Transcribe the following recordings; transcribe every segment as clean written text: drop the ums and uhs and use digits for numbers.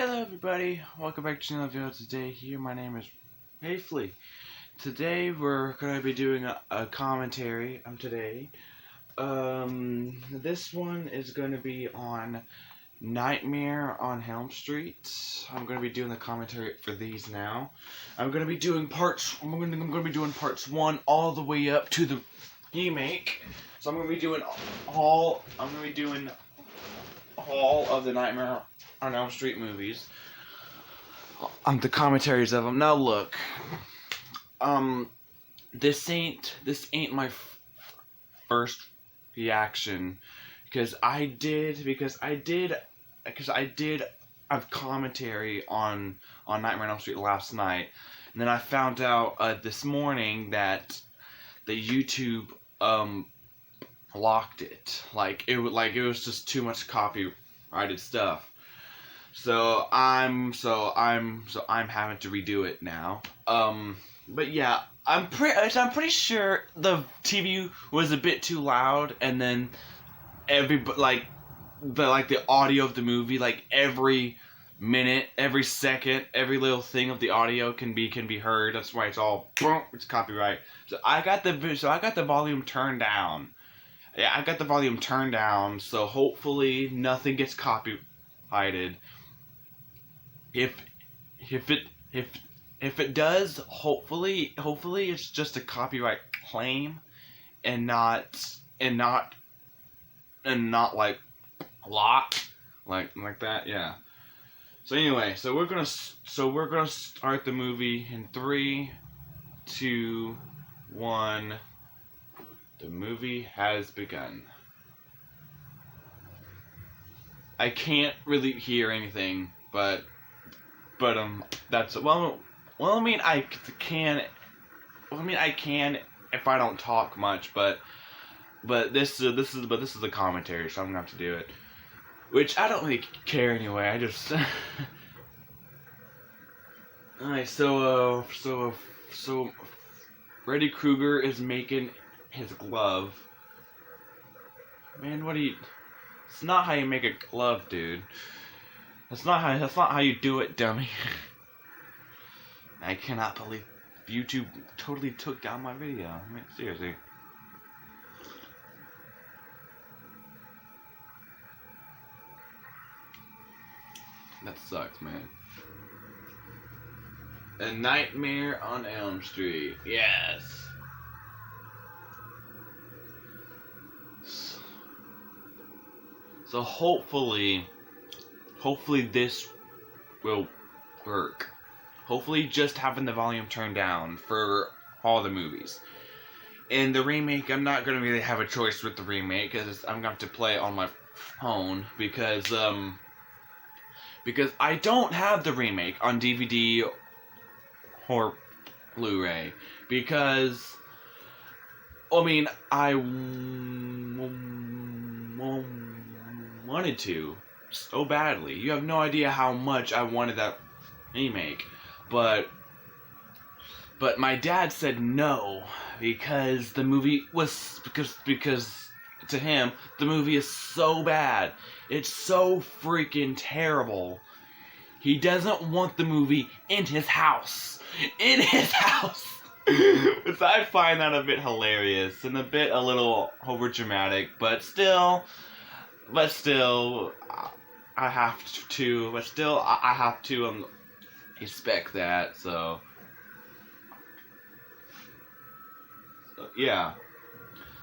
Hello everybody, welcome back to another video today here. My name is Hafley. Today we're going to be doing a commentary today. This one is going to be on Nightmare on Elm Street. I'm going to be doing the commentary for these now. I'm going to be doing parts 1 all the way up to the remake. So I'm going to be doing all of the Nightmare on Elm Street movies. The commentaries of them. Now look, this ain't my first reaction because I did a commentary on Nightmare on Elm Street last night, and then I found out this morning that the YouTube blocked it. It was just too much copyrighted stuff. So I'm having to redo it now. But yeah, I'm pretty sure the TV was a bit too loud, and then the audio of the movie, every minute, every second, every little thing of the audio can be heard. That's why it's copyright. So I got the volume turned down. Yeah, I got the volume turned down, so hopefully nothing gets copyrighted. If it does, hopefully it's just a copyright claim and not like lock like that. Yeah. So anyway, so we're gonna start the movie in 3, 2, 1. The movie has begun. I can't really hear anything, but that's well. I mean, I can if I don't talk much, but this is a commentary, so I'm gonna have to do it. Which I don't really care anyway. I just. Alright, so Freddy Krueger is making his glove. Man, it's not how you make a glove, dude. That's not how you do it, dummy. I cannot believe YouTube totally took down my video. I mean, seriously. That sucks, man. A Nightmare on Elm Street. Yes. So hopefully this will work. Hopefully just having the volume turned down for all the movies. In the remake, I'm not going to really have a choice with the remake, because I'm going to have to play it on my phone, because I don't have the remake on DVD or Blu-ray, because, I mean, I wanted to so badly. You have no idea how much I wanted that remake, but my dad said no, because the movie was because to him the movie is so bad. It's so freaking terrible. He doesn't want the movie in his house. Which I find that a bit hilarious and a little over dramatic, but still I have to respect that. So yeah.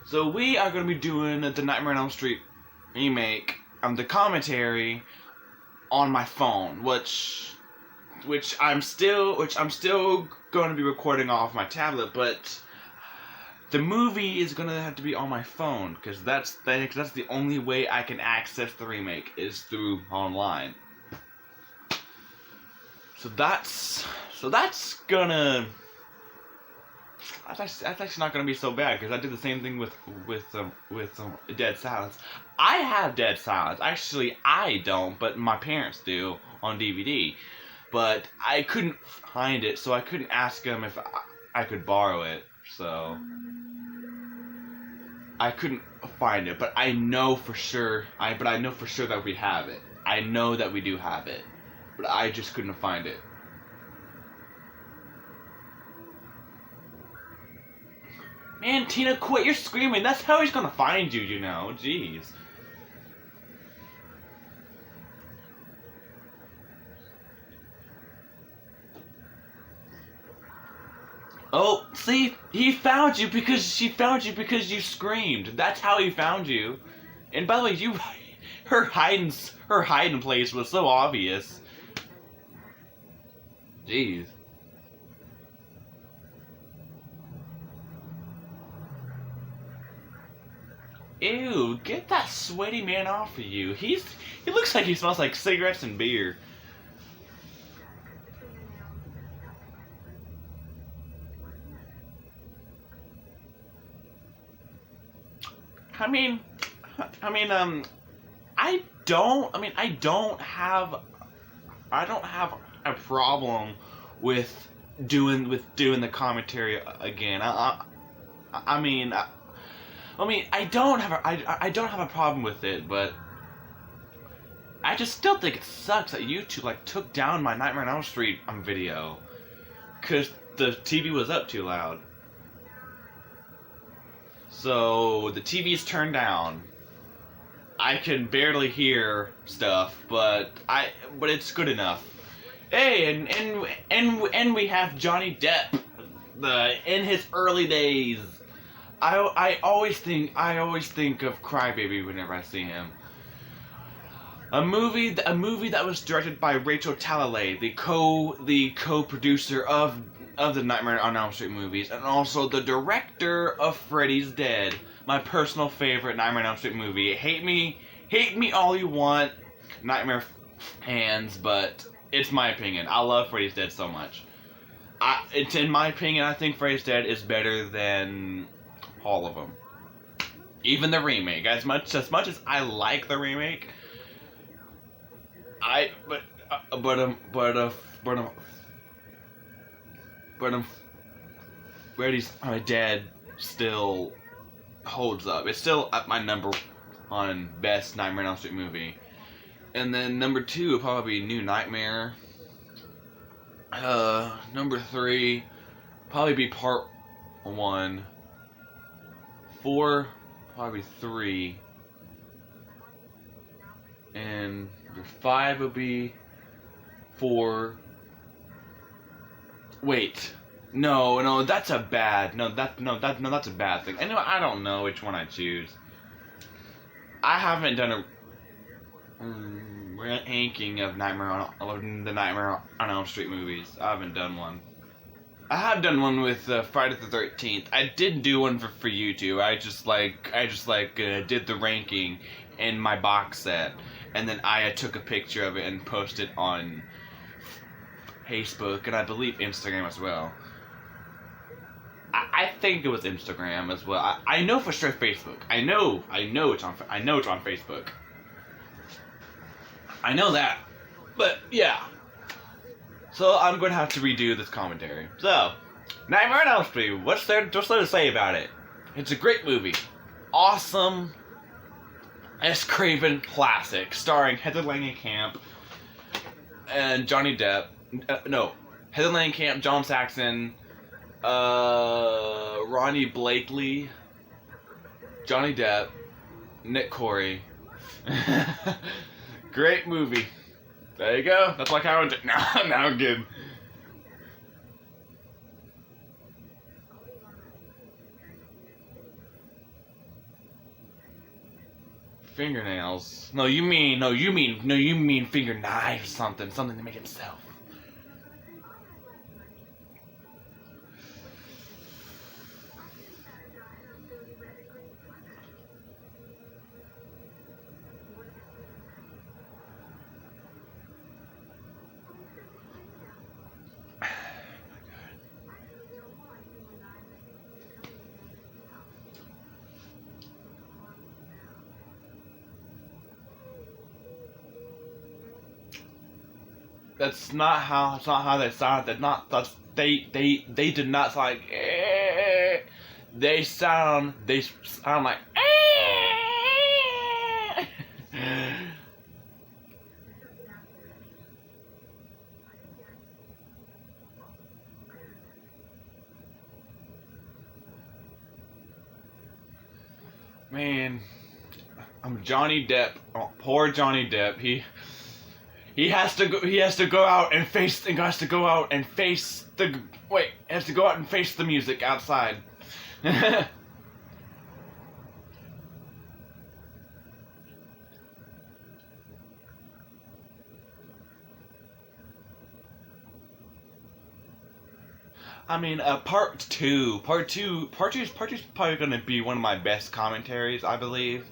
So we are going to be doing the Nightmare on Elm Street remake, the commentary on my phone, which I'm still going to be recording off my tablet, but the movie is going to have to be on my phone, because that's the only way I can access the remake is through online. So that's actually not gonna be so bad, because I did the same thing with Dead Silence. I have Dead Silence. Actually, I don't, but my parents do on DVD. But I couldn't find it, so I couldn't ask them if I could borrow it. So I couldn't find it, but I know for sure. I know for sure that we have it. I know that we do have it. but I just couldn't find it. Man, Tina, quit! You're screaming. That's how he's gonna find you, you know. Jeez. Oh, see, he found you because she found you because you screamed. That's how he found you. And by the way, her hiding place was so obvious. Jeez. Ew, get that sweaty man off of you. He looks like he smells like cigarettes and beer. I mean, I don't have a problem with doing the commentary again. I don't have I don't have a problem with it, but I just still think it sucks that YouTube like took down my Nightmare on Elm Street video because the TV was up too loud. So the TV's turned down. I can barely hear stuff, but it's good enough. Hey, and we have Johnny Depp, in his early days. I always think of Crybaby whenever I see him. A movie that was directed by Rachel Talalay, the co-producer of the Nightmare on Elm Street movies, and also the director of Freddy's Dead, my personal favorite Nightmare on Elm Street movie. Hate me all you want, Nightmare fans, but it's my opinion. I love Freddy's Dead so much. It's in my opinion, I think Freddy's Dead is better than all of them. Even the remake. As much as I like the remake, Freddy's Dead still holds up. It's still at my number one best Nightmare on Elm Street movie. And then number 2 would probably be New Nightmare. Number 3 probably be Part 1. 4 probably 3. And number 5 would be 4. Wait. No, that's a bad. That's a bad thing. I don't know which one I choose. I haven't done a ranking of the Nightmare on Elm Street movies. I haven't done one. I have done one with Friday the 13th. I did do one for YouTube. I just did the ranking in my box set, and then I took a picture of it and posted on Facebook and I believe Instagram as well. I think it was Instagram as well. I know for sure Facebook. I know it's on Facebook. I know that. But yeah. So I'm going to have to redo this commentary. So, Nightmare on Elm Street. What's there to say about it? It's a great movie. Awesome S. Craven classic starring Heather Langenkamp and Johnny Depp. Heather Langenkamp, John Saxon, Ronnie Blakely, Johnny Depp, Nick Corey. Great movie. There you go. That's like how now I'm good. Fingernails. No, you mean finger knives. Something to make himself. That's not how they sound. They did not sound like eh. They sound like eh. man, I'm Johnny Depp. Oh, poor Johnny Depp. He has to go. He has to go out and face. And has to go out and face the. Wait, has to go out and face the music outside. I mean, part two is probably gonna be one of my best commentaries, I believe,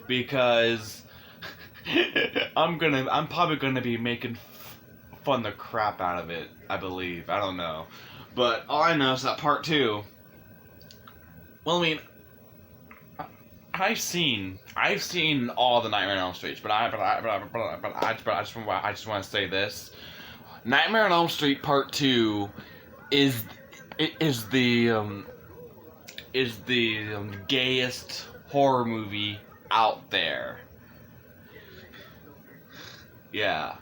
because I'm probably gonna be making fun the crap out of it. I believe. I don't know, but all I know is that part two. Well, I mean, I've seen all the Nightmare on Elm Streets, but I just want to say this: Nightmare on Elm Street Part Two is is the gayest horror movie out there. Yeah.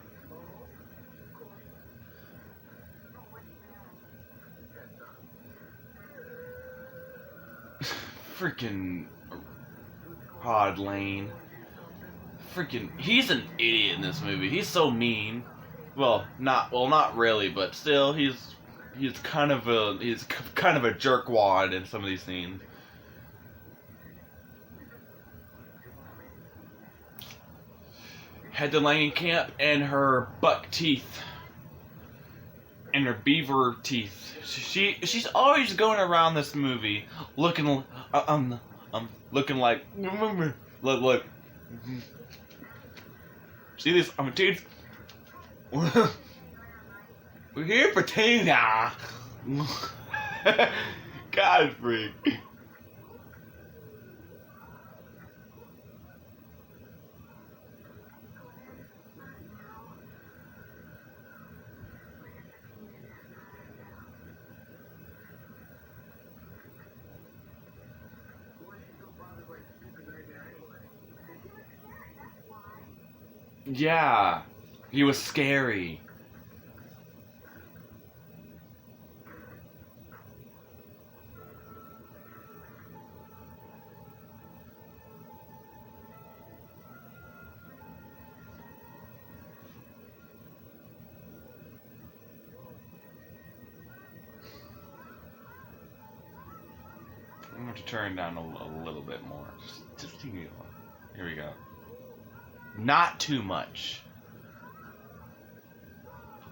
Freaking Rod Lane. Freaking, he's an idiot in this movie. He's so mean. Not really, but still, he's kind of a jerkwad in some of these scenes. Head to Langenkamp and her buck teeth and her beaver teeth. She's always going around this movie looking looking like look. See this? I'm a teeth. We're here for Tina. God freak. Yeah, he was scary. I'm going to turn down a little bit more. Just keep it on. Here we go. Not too much.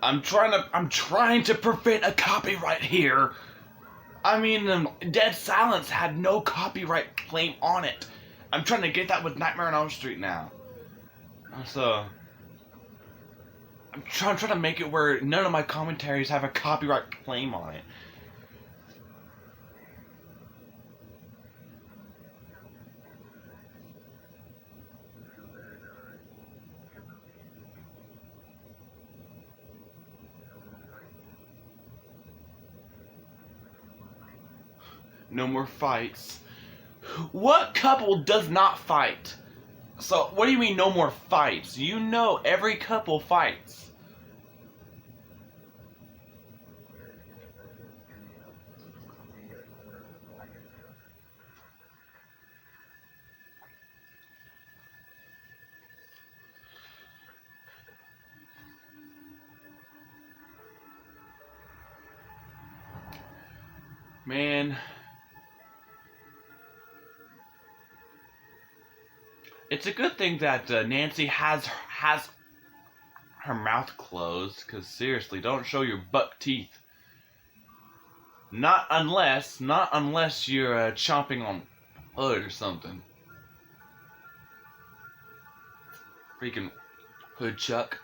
I'm trying to prevent a copyright here. I mean, Dead Silence had no copyright claim on it. I'm trying to get that with Nightmare on Elm Street now. So I'm trying to make it where none of my commentaries have a copyright claim on it. No more fights. What couple does not fight? So, what do you mean no more fights? You know every couple fights. Man. It's a good thing that Nancy has her mouth closed, because seriously, don't show your buck teeth. Not unless you're chomping on hood or something. Freaking hood chuck.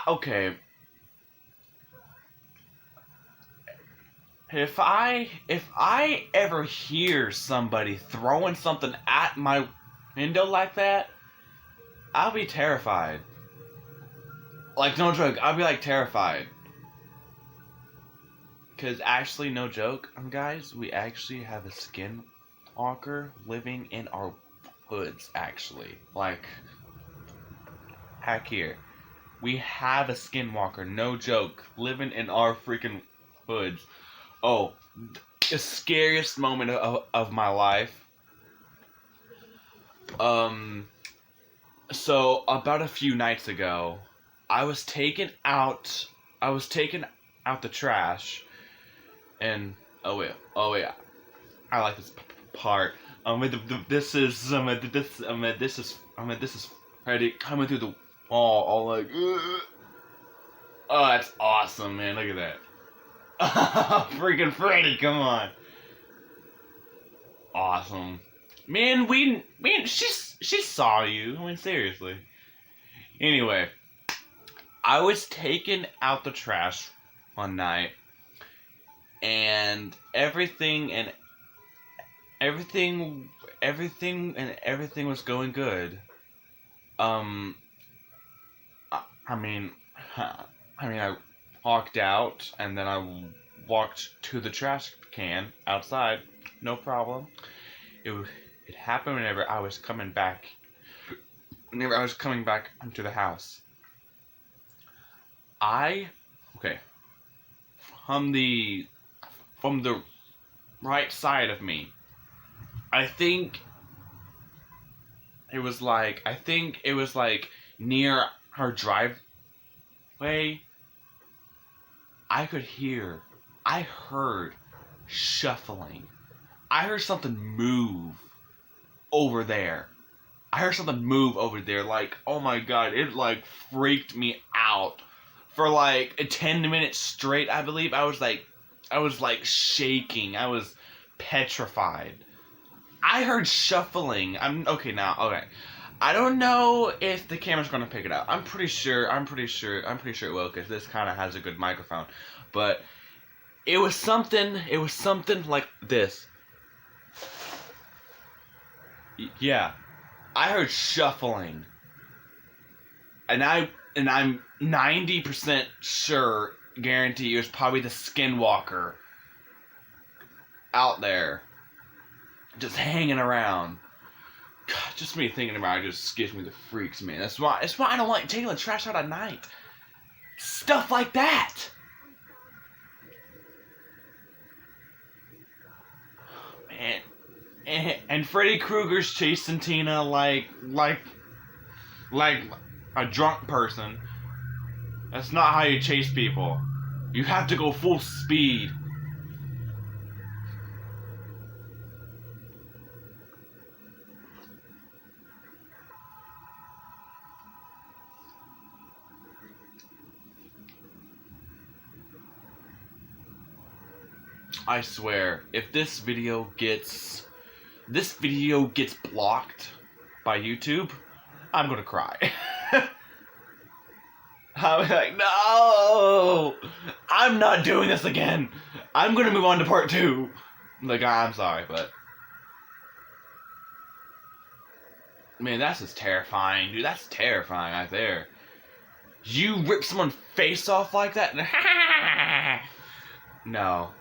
Okay. If I ever hear somebody throwing something at my window like that, I'll be terrified. Like, no joke, I'll be like terrified. Cause actually, no joke, guys, we actually have a skinwalker living in our hoods. Actually, like, heck here, we have a skinwalker. No joke, living in our freaking hoods. Oh, the scariest moment of my life. So about a few nights ago, I was taking out the trash, and oh yeah, I like this part. This is Freddy coming through the wall, all like, ugh. Oh, that's awesome, man! Look at that, freaking Freddy, come on, awesome, man. She saw you. I mean, seriously. Anyway, I was taking out the trash one night, and everything was going good. Um, I mean, I walked out, and then I walked to the trash can outside. No problem. It happened whenever I was coming back. Whenever I was coming back into the house. Okay, from the right side of me, I think it was like near her driveway. I heard shuffling. I heard something move over there. Like, oh my god, it like freaked me out. For like 10 minutes straight, I believe. I was like shaking. I was petrified. I heard shuffling. Okay. I don't know if the camera's gonna pick it up. I'm pretty sure it will, because this kind of has a good microphone. But it was something like this. Yeah. I heard shuffling. And I'm 90% sure, guarantee, it was probably the skinwalker out there, just hanging around. God, just me thinking about it just gives me the freaks, man. That's why I don't like taking the trash out at night. Stuff like that. Man. And Freddy Krueger's chasing Tina like a drunk person. That's not how you chase people. You have to go full speed. I swear, if this video gets blocked by YouTube, I'm gonna cry. I'm like, no! I'm not doing this again! I'm gonna move on to part 2. Like, I'm sorry, but... Man, that's just terrifying, dude. That's terrifying right there. You rip someone's face off like that? No.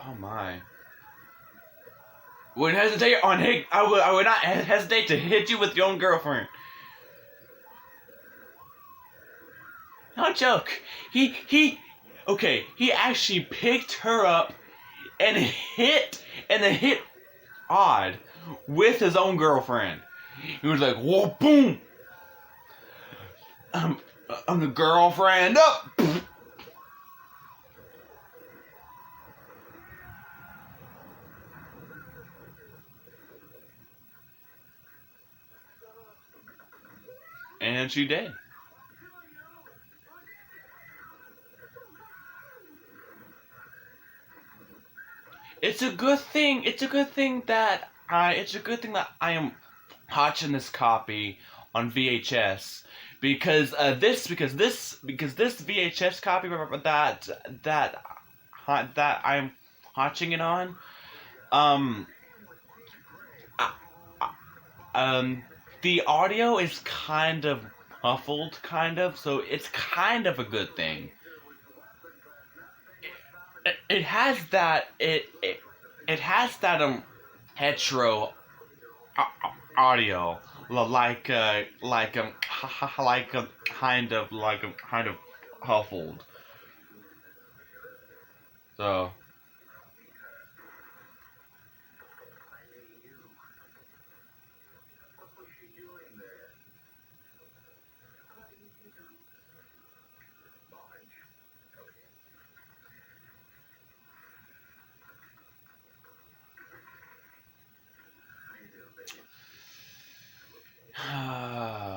Oh my. Wouldn't hesitate I would not hesitate to hit you with your own girlfriend. No joke. He actually picked her up and hit Odd with his own girlfriend. He was like, whoa, boom. I'm the girlfriend up. And she did. It's a good thing that I am watching this copy on VHS, because this VHS copy that I'm watching it on. Um, I, the audio is kind of muffled, so it's kind of a good thing. It has that it has that hetero audio like kind of muffled. So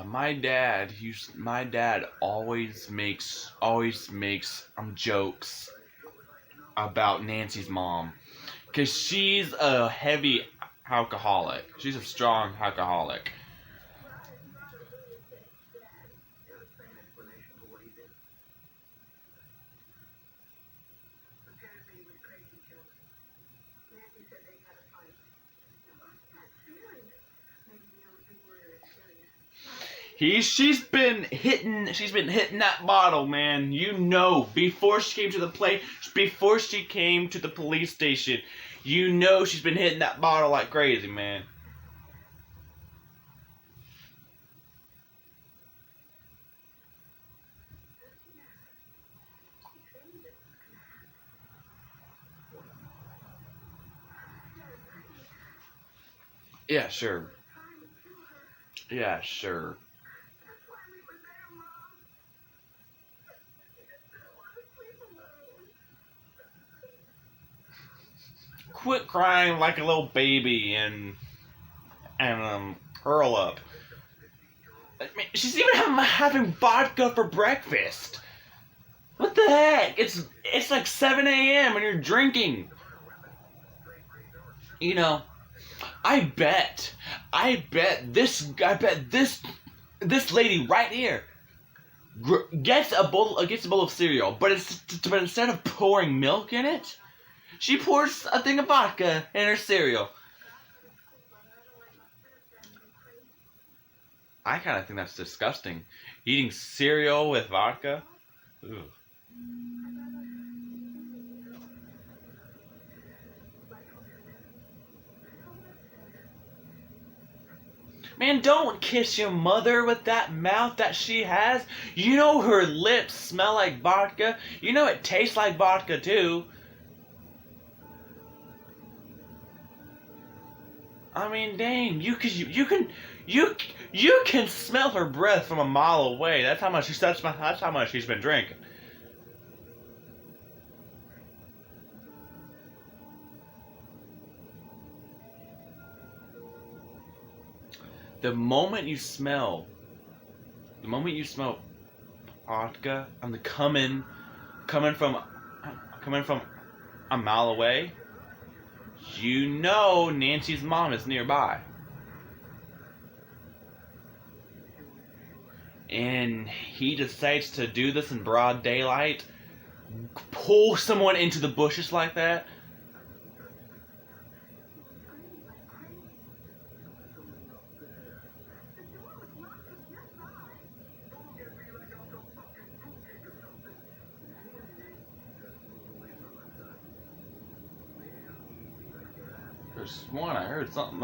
my dad always makes jokes about Nancy's mom, because she's a heavy alcoholic. She's a strong alcoholic. She's been hitting that bottle, man. You know, before she came to the police station, you know she's been hitting that bottle like crazy, man. Yeah, sure. Yeah, sure. Quit crying like a little baby and curl up. I mean, she's even having vodka for breakfast. What the heck? It's like 7 a.m. and you're drinking. You know, I bet this lady right here gets a bowl of cereal, but instead of pouring milk in it, she pours a thing of vodka in her cereal. I kind of think that's disgusting. Eating cereal with vodka. Ugh. Man, don't kiss your mother with that mouth that she has. You know her lips smell like vodka. You know it tastes like vodka too. I mean, dang, you can smell her breath from a mile away. That's how much she's been drinking. The moment you smell, the moment you smell vodka and the coming from coming from a mile away, you know Nancy's mom is nearby. And he decides to do this in broad daylight, pull someone into the bushes like that. There's one, I heard something.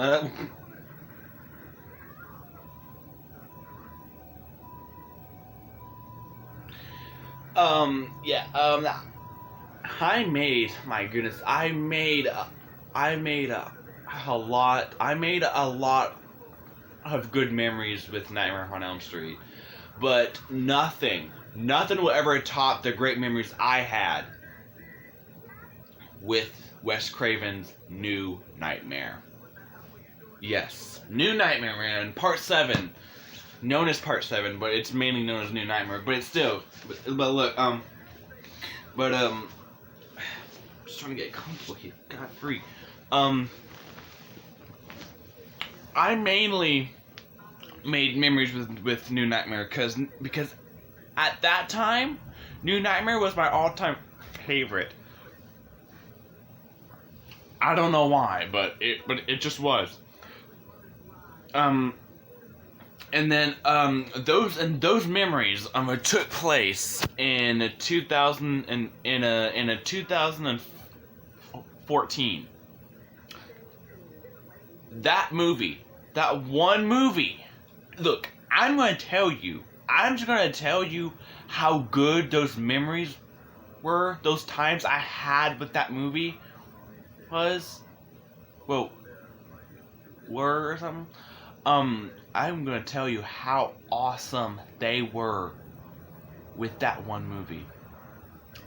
Yeah, my goodness, I made a lot of good memories with Nightmare on Elm Street, but nothing will ever top the great memories I had with Wes Craven's New Nightmare. Yes, New Nightmare, man, Part 7, known as Part 7, but it's mainly known as New Nightmare, but it's still, but look, but, just trying to get comfortable here, God free, um, I mainly made memories with New Nightmare because at that time, New Nightmare was my all-time favorite. I don't know why, but it just was. Um, and then those memories took place in 2000 and in a 2014. That movie, that one movie. Look, I'm just gonna tell you how good those memories were. Those times I had with that movie was, well, were or something. I'm gonna tell you how awesome they were with that one movie.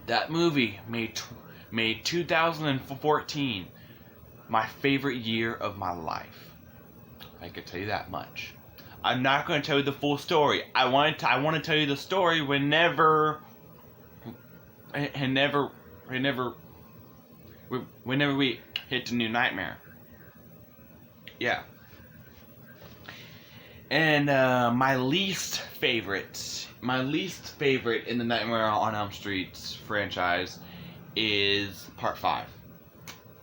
That movie made 2014 my favorite year of my life. I can tell you that much. I'm not going to tell you the full story. I want to tell you the story whenever we hit the new nightmare. Yeah. And my least favorite in the Nightmare on Elm Street franchise is Part 5.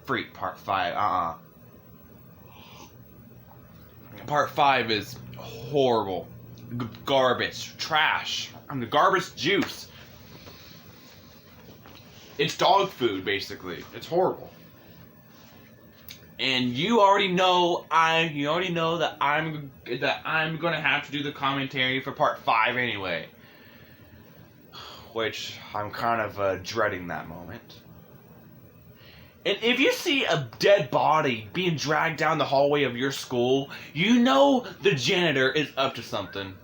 Freak Part 5. Part 5 is horrible. Garbage. Trash. The garbage juice. It's dog food, basically. It's horrible. And you already know that I'm gonna have to do the commentary for Part 5 anyway. Which I'm kind of dreading that moment. And if you see a dead body being dragged down the hallway of your school, you know the janitor is up to something.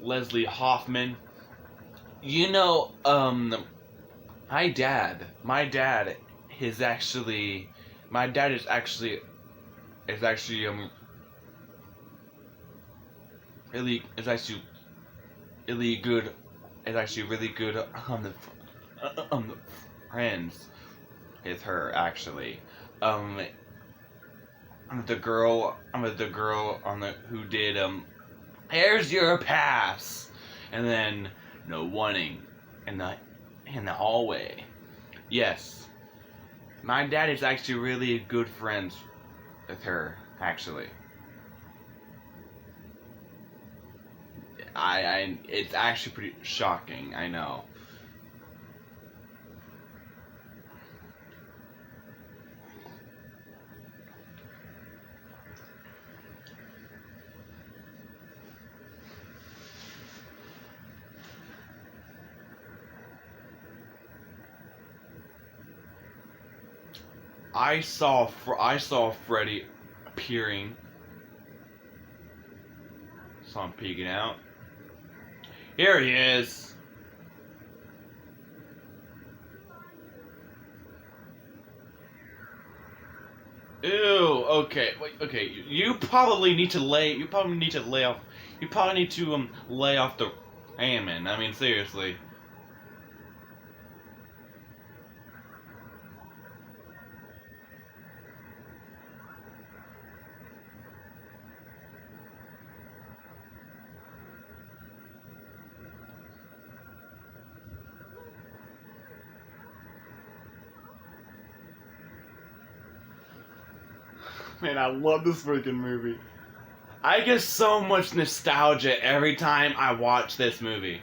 Leslie Hoffman. You know, my dad is actually really is actually really good is actually really good on the friends with her actually. Um, the girl on the who did here's your pass, and then no warning in the hallway. Yes, my dad is actually really good friends with her. Actually, it's actually pretty shocking. I know. I saw Freddy appearing. Saw him peeking out. Here he is. Ew. Okay. Wait. Okay. You probably need to lay. You probably need to lay off. You probably need to lay off the ramen. I mean, seriously. Man, I love this freaking movie. I get so much nostalgia every time I watch this movie.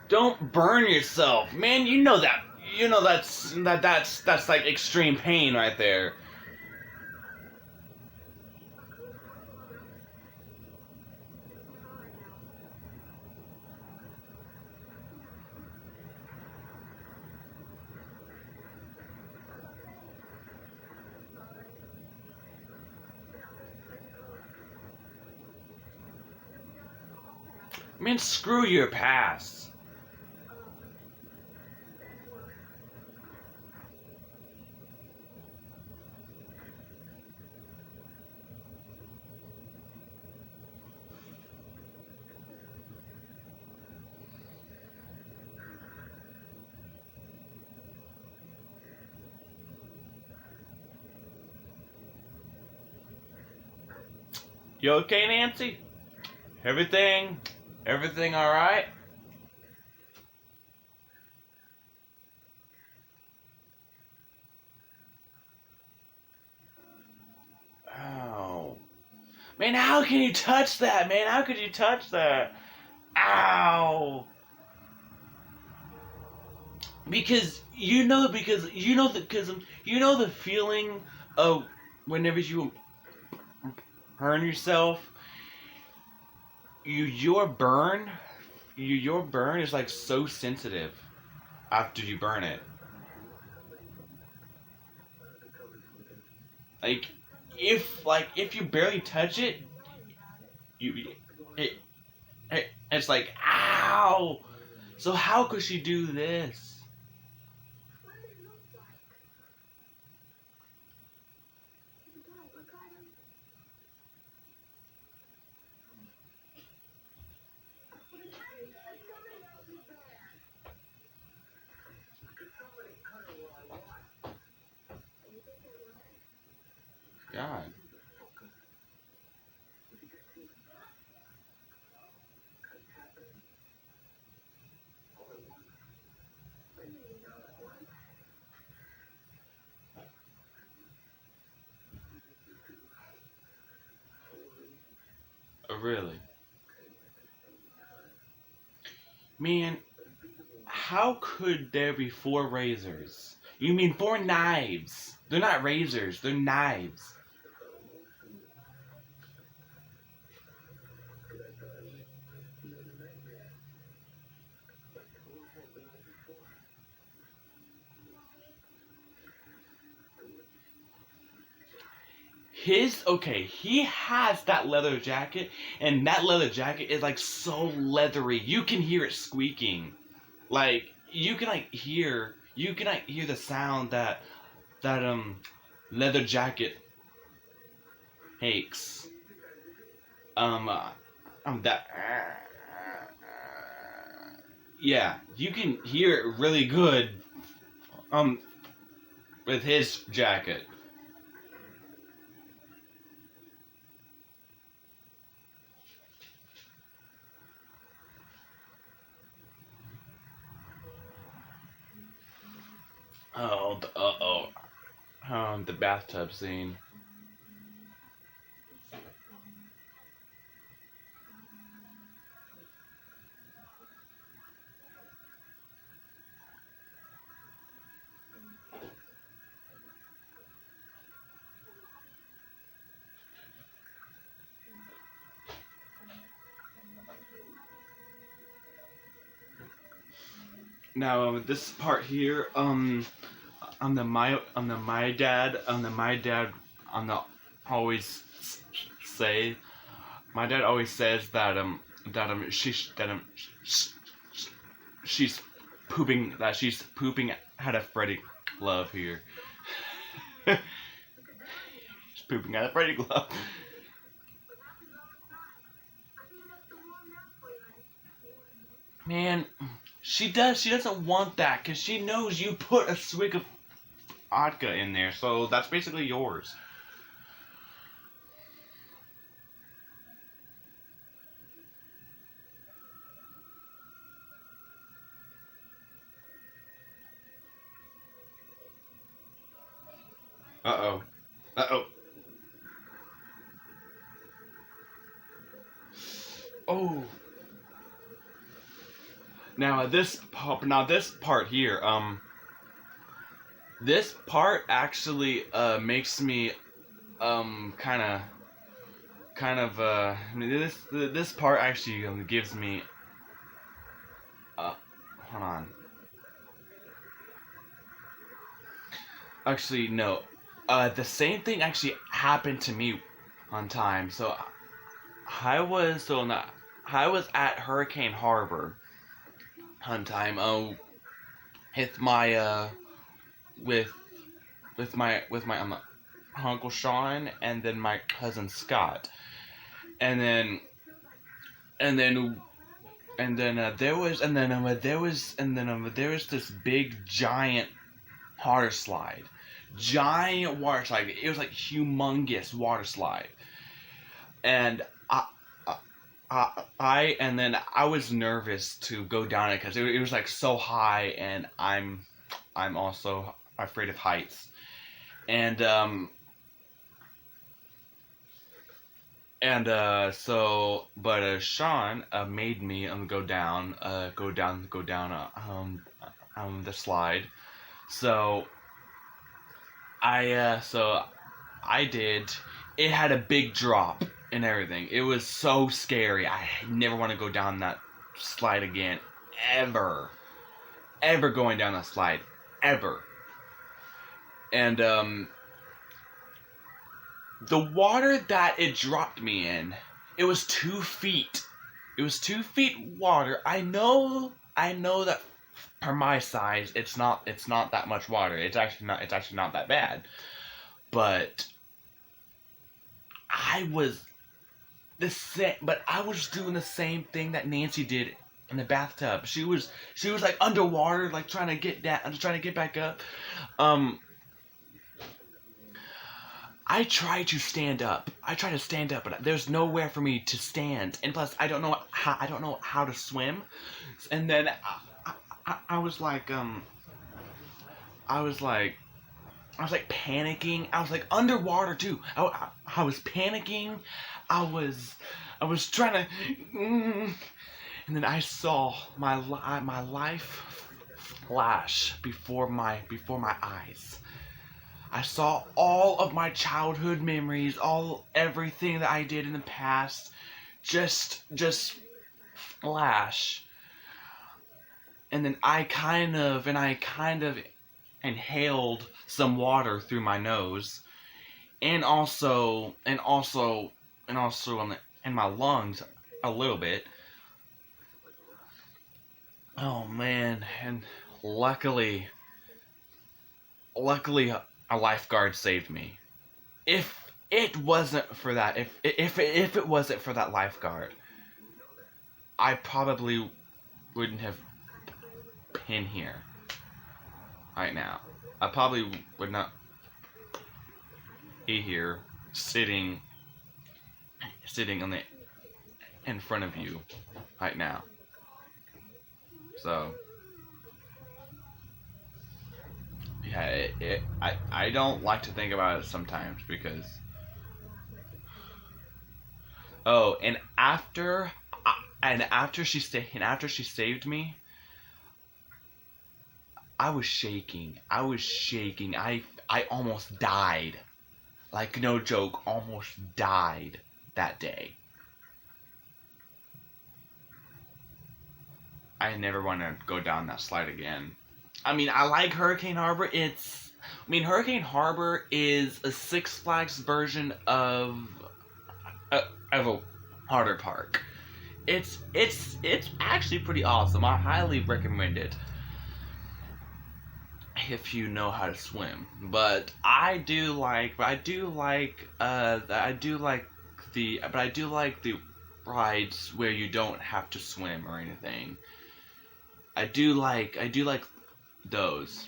Don't burn yourself, man. You know that. You know that's like extreme pain right there. Man, screw your past. You okay, Nancy? Everything? Everything alright? Ow. Man, how can you touch that, man? How could you touch that? Ow. Because you know the feeling of whenever you burn yourself, your burn, your burn is like so sensitive after you burn it. Like if you barely touch it, you it, it's like ow. So how could she do this? God. Really? Man, how could there be four razors? You mean four knives? They're not razors, they're knives. He has that leather jacket, and that leather jacket is like so leathery. You can hear it squeaking. Like you can like hear the sound that leather jacket makes. Um uh, that yeah, you can hear it really good um with his jacket. Oh, the bathtub scene. Now, this part here, my dad, on the always say, my dad always says she's she's pooping out of Freddy glove here. She's pooping out of Freddy glove. Man, she doesn't want that because she knows you put a swig of vodka in there, so that's basically yours. Uh oh. Uh oh. Oh. Now this part here, this part actually makes me kind of I mean, this part actually gives me uh hold on. Actually no. The same thing actually happened to me one time. So I was so not. I was at Hurricane Harbor one time. With my with with my Uncle Sean and then my cousin Scott, and then and then there was there was this big giant water slide, giant water slide. It was like humongous water slide, and and then I was nervous to go down it because it was like so high, and I'm also afraid of heights, and so, but Sean made me go down the slide. So so I did. It had a big drop and everything. It was so scary. I never want to go down that slide again, ever, ever going down that slide, ever. And the water that it dropped me in, it was 2 feet. It was 2 feet water. I know that for my size, it's not that much water. It's actually not that bad. But I was but I was doing the same thing that Nancy did in the bathtub. She was like underwater, like trying to get down, trying to get back up. Um, I tried to stand up. I tried to stand up, but there's nowhere for me to stand. And plus, I don't know how to swim. And then I was like I was like I was like panicking. I was like underwater too. I was panicking. I was I was trying to, and then I saw my life flash before my eyes. I saw all of my childhood memories, all everything that I did in the past, just flash. And then I kind of inhaled some water through my nose, and also in my lungs a little bit. Oh man, and luckily luckily a lifeguard saved me. If it wasn't for that, if it wasn't for that lifeguard, I probably wouldn't have been here right now. I probably would not be here sitting on the in front of you right now. So yeah, I don't like to think about it sometimes because oh, and after she saved me, I was shaking. I was shaking. I almost died. Like no joke, almost died that day. I never want to go down that slide again. I mean, I like Hurricane Harbor. Hurricane Harbor is a Six Flags version uh, of a water park. It's actually pretty awesome. I highly recommend it if you know how to swim. But I do like the rides where you don't have to swim or anything. I do like those.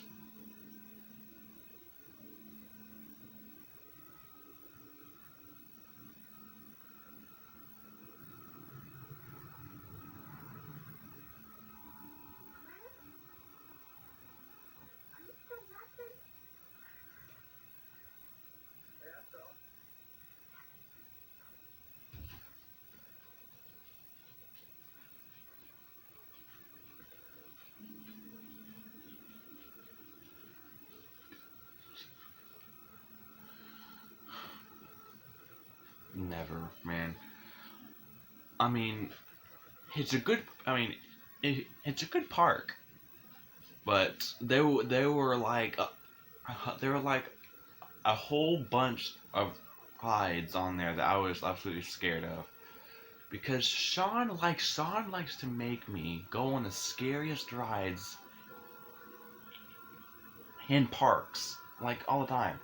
Never, man. I mean, it's a good. It's a good park, but there were like a whole bunch of rides on there that I was absolutely scared of because Sean likes to make me go on the scariest rides in parks, like all the time.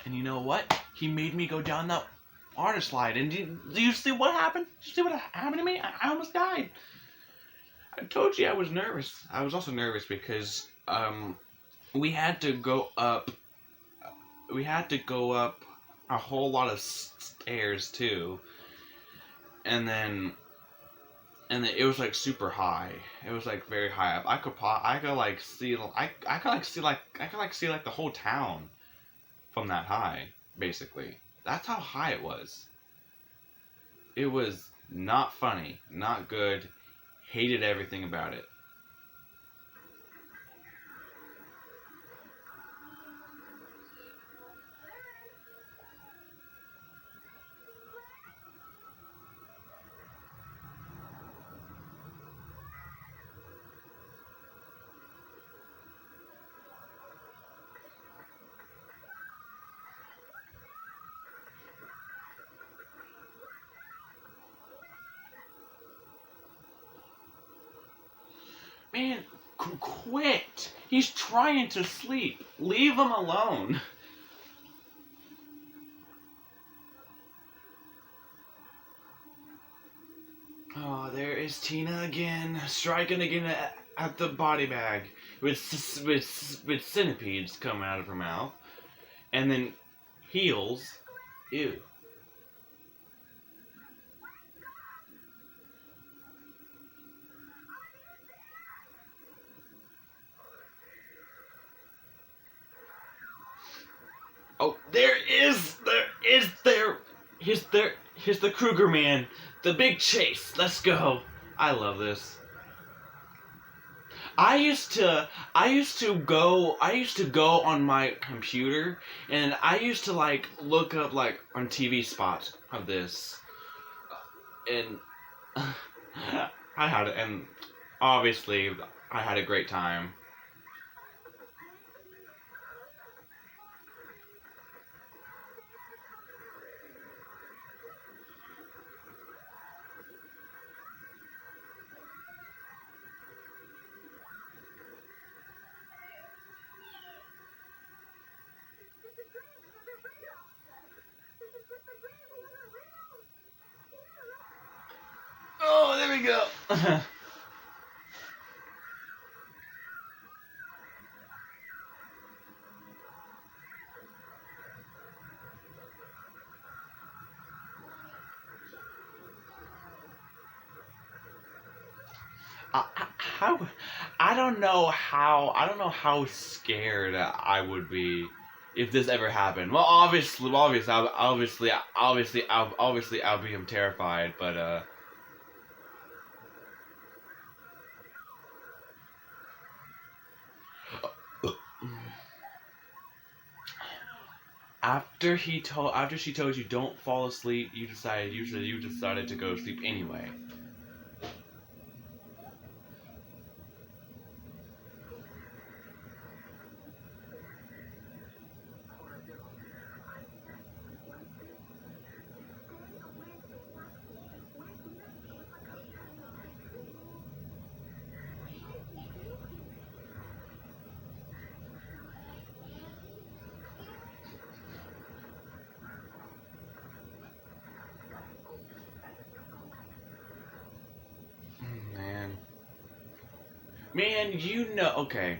And you know what? He made me go down that water slide. And do you see what happened? Did you see what happened to me? I almost died. I told you I was nervous. I was also nervous because we had to go up. We had to go up a whole lot of stairs too, and then it was like super high. It was like very high up. I could like see like the whole town from that high, basically. That's how high it was. It was not funny, not good. Hated everything about it. Man, quit! He's trying to sleep. Leave him alone. Oh, there is Tina again, striking again at the body bag with centipedes coming out of her mouth, and then heels. Ew. Oh, here's the Kruger man, the big chase. Let's go. I love this. I used to go on my computer and I used to like look up like on TV spots of this, and I had it, and obviously I had a great time. Oh, there we go. How I don't know how scared I would be if this ever happened. Well, obviously I'll be terrified, but after she told you don't fall asleep, you decided to go to sleep anyway. Man. Man, okay.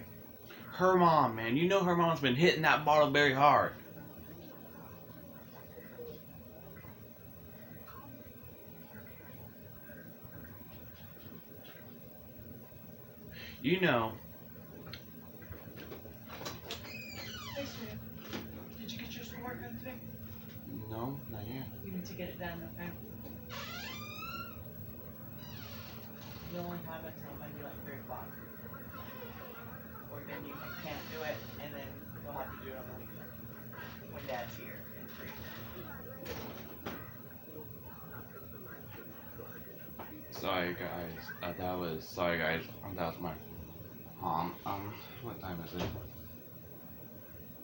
Her mom, man, her mom's been hitting that bottle very hard. You know, Hey, Sue. Did you get your schoolwork done today? no, not yet. You need to get it done, okay? You only have until maybe like 3 o'clock. Or then you can't do it, and then you'll have to do it on the weekend. When Dad's here and free. Sorry guys, sorry guys, that was my mom. What time is it?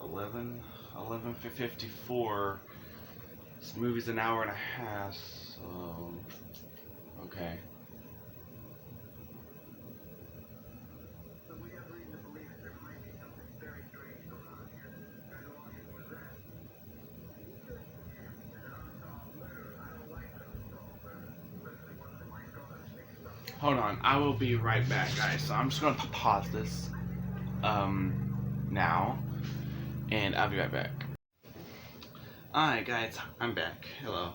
11? 11:54. This movie's an hour and a half, so okay. Hold on, I will be right back, guys. So I'm just gonna pause this now, and I'll be right back. Alright, guys, I'm back. Hello.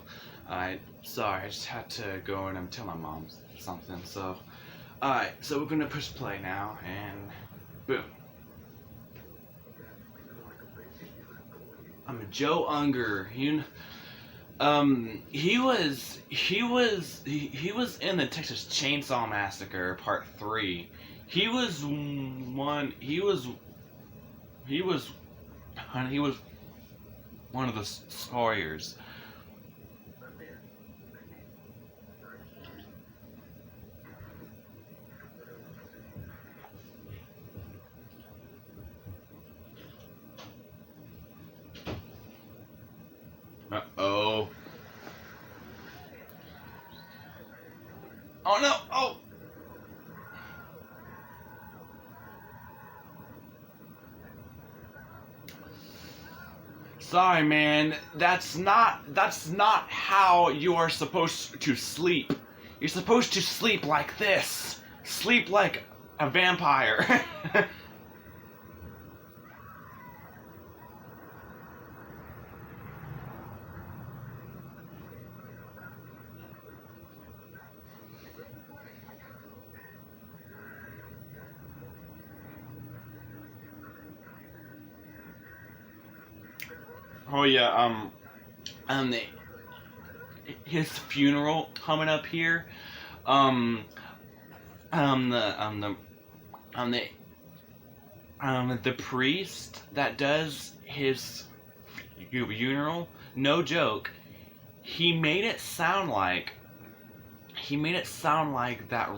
Alright, sorry, I just had to go and tell my mom something. So, alright, so we're gonna push play now, and boom. I'm Joe Unger. He was in the Texas Chainsaw Massacre Part 3. He was one of the Sawyers. Uh-oh. Oh no! Oh! Sorry, man. That's not how you are supposed to sleep. You're supposed to sleep like this. Sleep like a vampire. Oh yeah, the, his funeral coming up here. Um, the the priest that does his funeral, no joke, he made it sound like that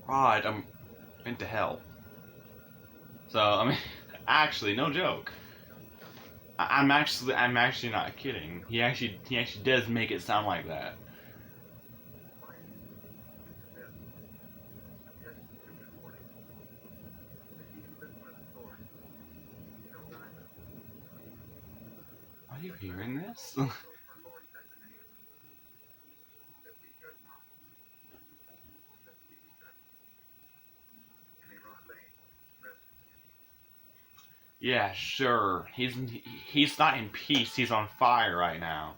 Rod went to hell. So I mean, actually, no joke. I'm actually not kidding. He actually does make it sound like that. Are you hearing this? Yeah, sure. He's not in peace. He's on fire right now.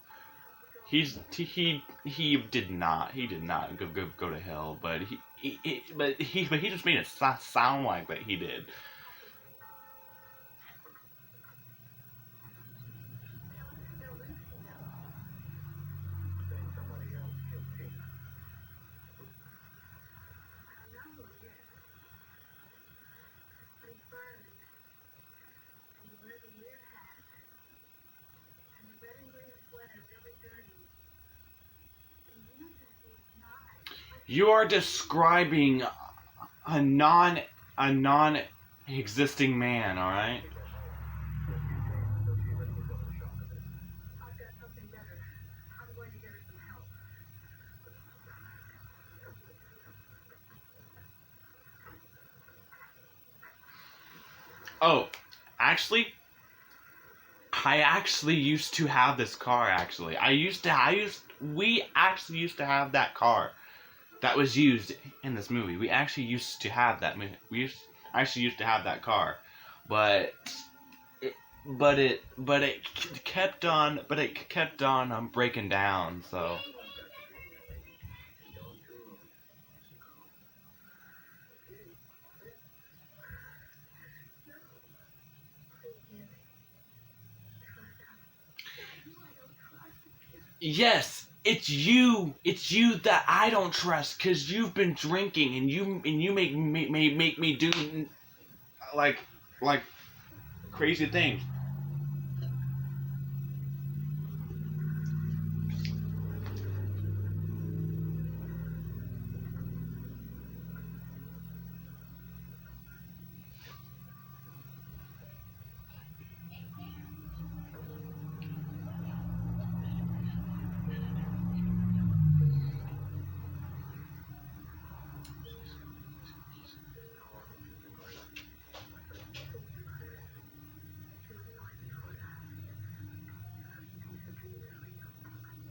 He did not go to hell, but he just made it sound like that he did. You are describing a non existing man, all right? Oh, actually, I actually used to have this car. Actually, we actually used to have that car that was used in this movie. We actually used to have that. Actually used to have that car, but it kept on breaking down. So. Yes, it's you. It's you that I don't trust because you've been drinking and you make me do like like crazy things.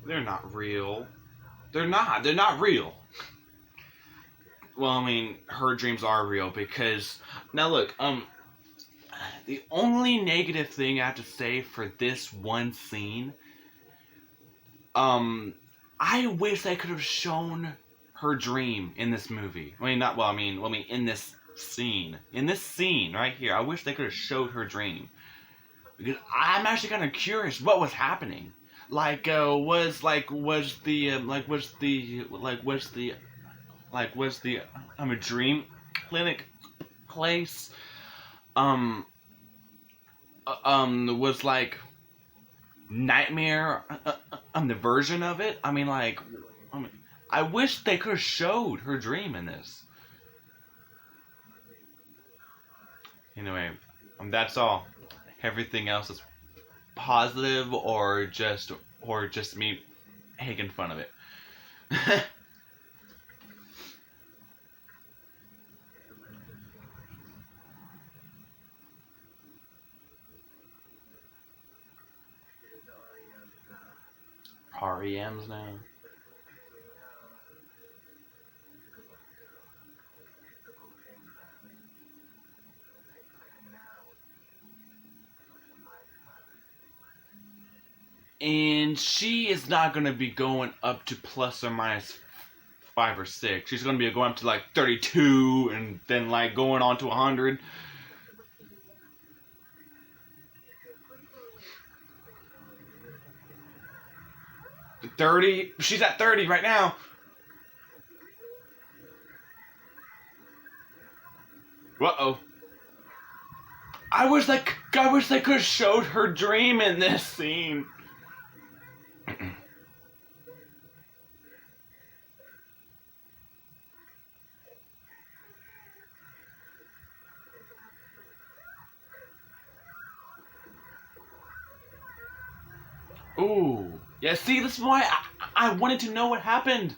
They're not real. They're not. They're not real. Well, I mean, her dreams are real because now look, the only negative thing I have to say for this one scene, I wish they could have shown her dream in this movie. I mean, not well. I mean, in this scene right here, I wish they could have showed her dream because I'm actually kind of curious what was happening. Like, was the a dream clinic place was like nightmare the version of it. I wish they could have showed her dream in this. Anyway, that's all. Everything else is positive or just me making fun of it. REMs now. And she is not going to be going up to plus or minus 5 or 6. She's going to be going up to like 32 and then like going on to 100. $30. She's at 30 right now. Uh-oh. I wish they could have showed her dream in this scene. Ooh. Yeah, see, this is why I wanted to know what happened.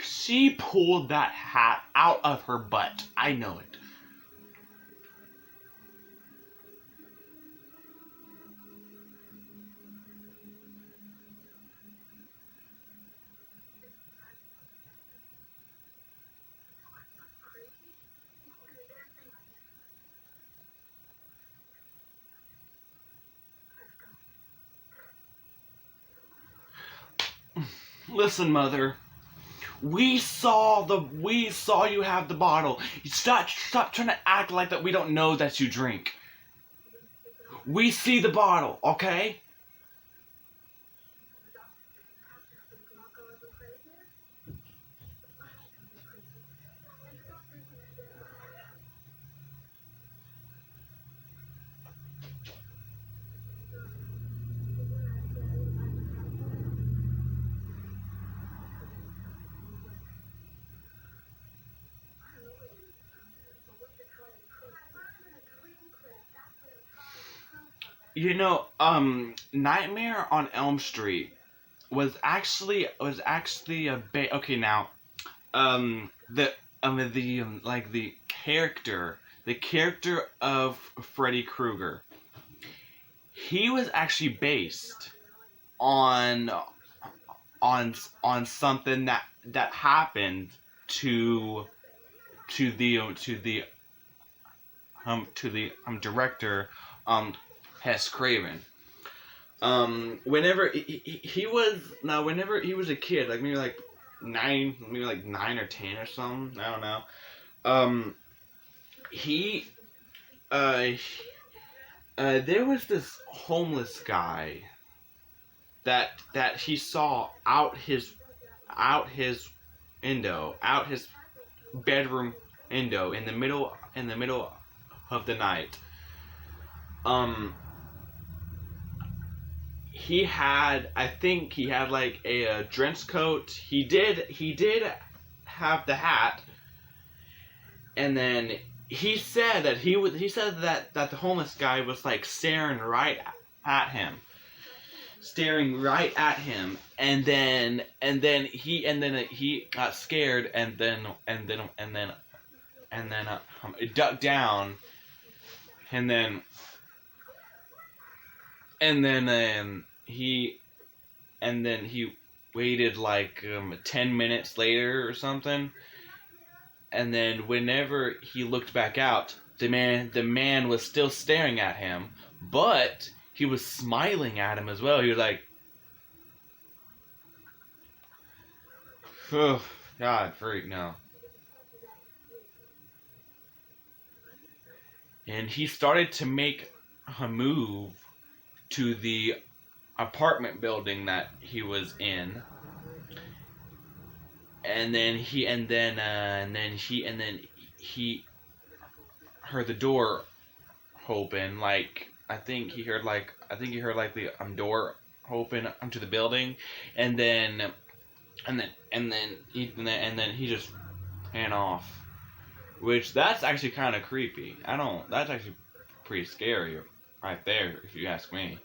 She pulled that hat out of her butt. I know it. Listen, Mother. We saw you have the bottle. Stop trying to act like that we don't know that you drink. We see the bottle, okay? You know, Nightmare on Elm Street was actually okay now. The character of Freddy Krueger, he was actually based on something that happened to the director Hess Craven. Whenever whenever he was a kid, like maybe like 9 or 10 or something, I don't know. He there was this homeless guy that he saw out his bedroom window in the middle of the night. I think he had like a trench coat. He did have the hat, and then he said that the homeless guy was like staring right at him, staring right at him, and then he got scared, and then it ducked down, and then he waited like 10 minutes later or something, and then whenever he looked back out, the man was still staring at him, but he was smiling at him as well. He was like, oh, God, freak, no. And he started to make a move to the apartment building that he was in. And then he heard the door open. Like I think he heard the door open onto the building, and then he just ran off. Which that's actually kind of creepy. That's actually pretty scary right there, if you ask me.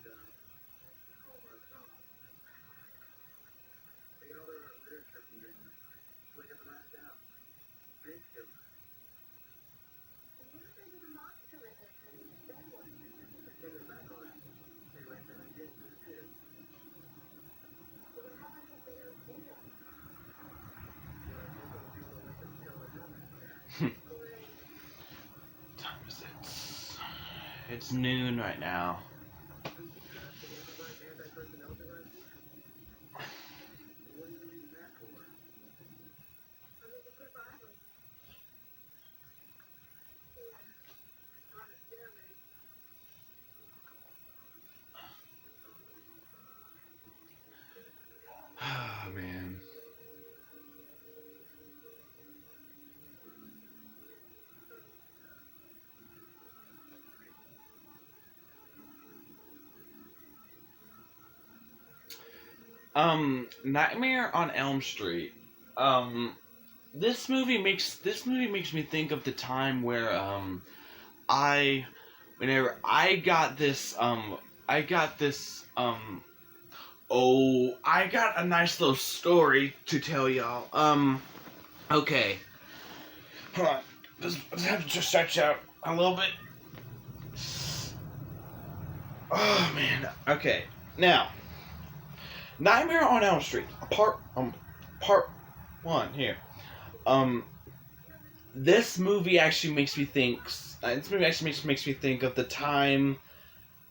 Time is it? It's noon right now. Oh, man. Nightmare on Elm Street. This movie makes me think of the time where I whenever I got this I got a nice little story to tell y'all. Okay. Hold on. Just have to just stretch out a little bit. Oh man. Okay. Now, Nightmare on Elm Street, part 1 here. This movie actually makes me think. Makes me think of the time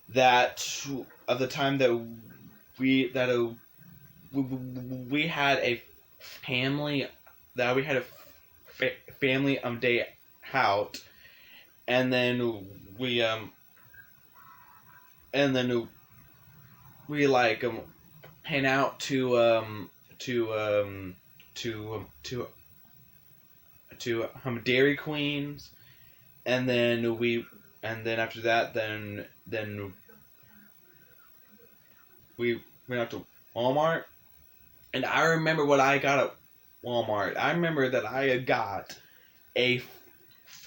that we had a family day out, and then we like hang out to Dairy Queens, and then after that then we went out to Walmart. And I remember what I got at Walmart. I remember that I had got a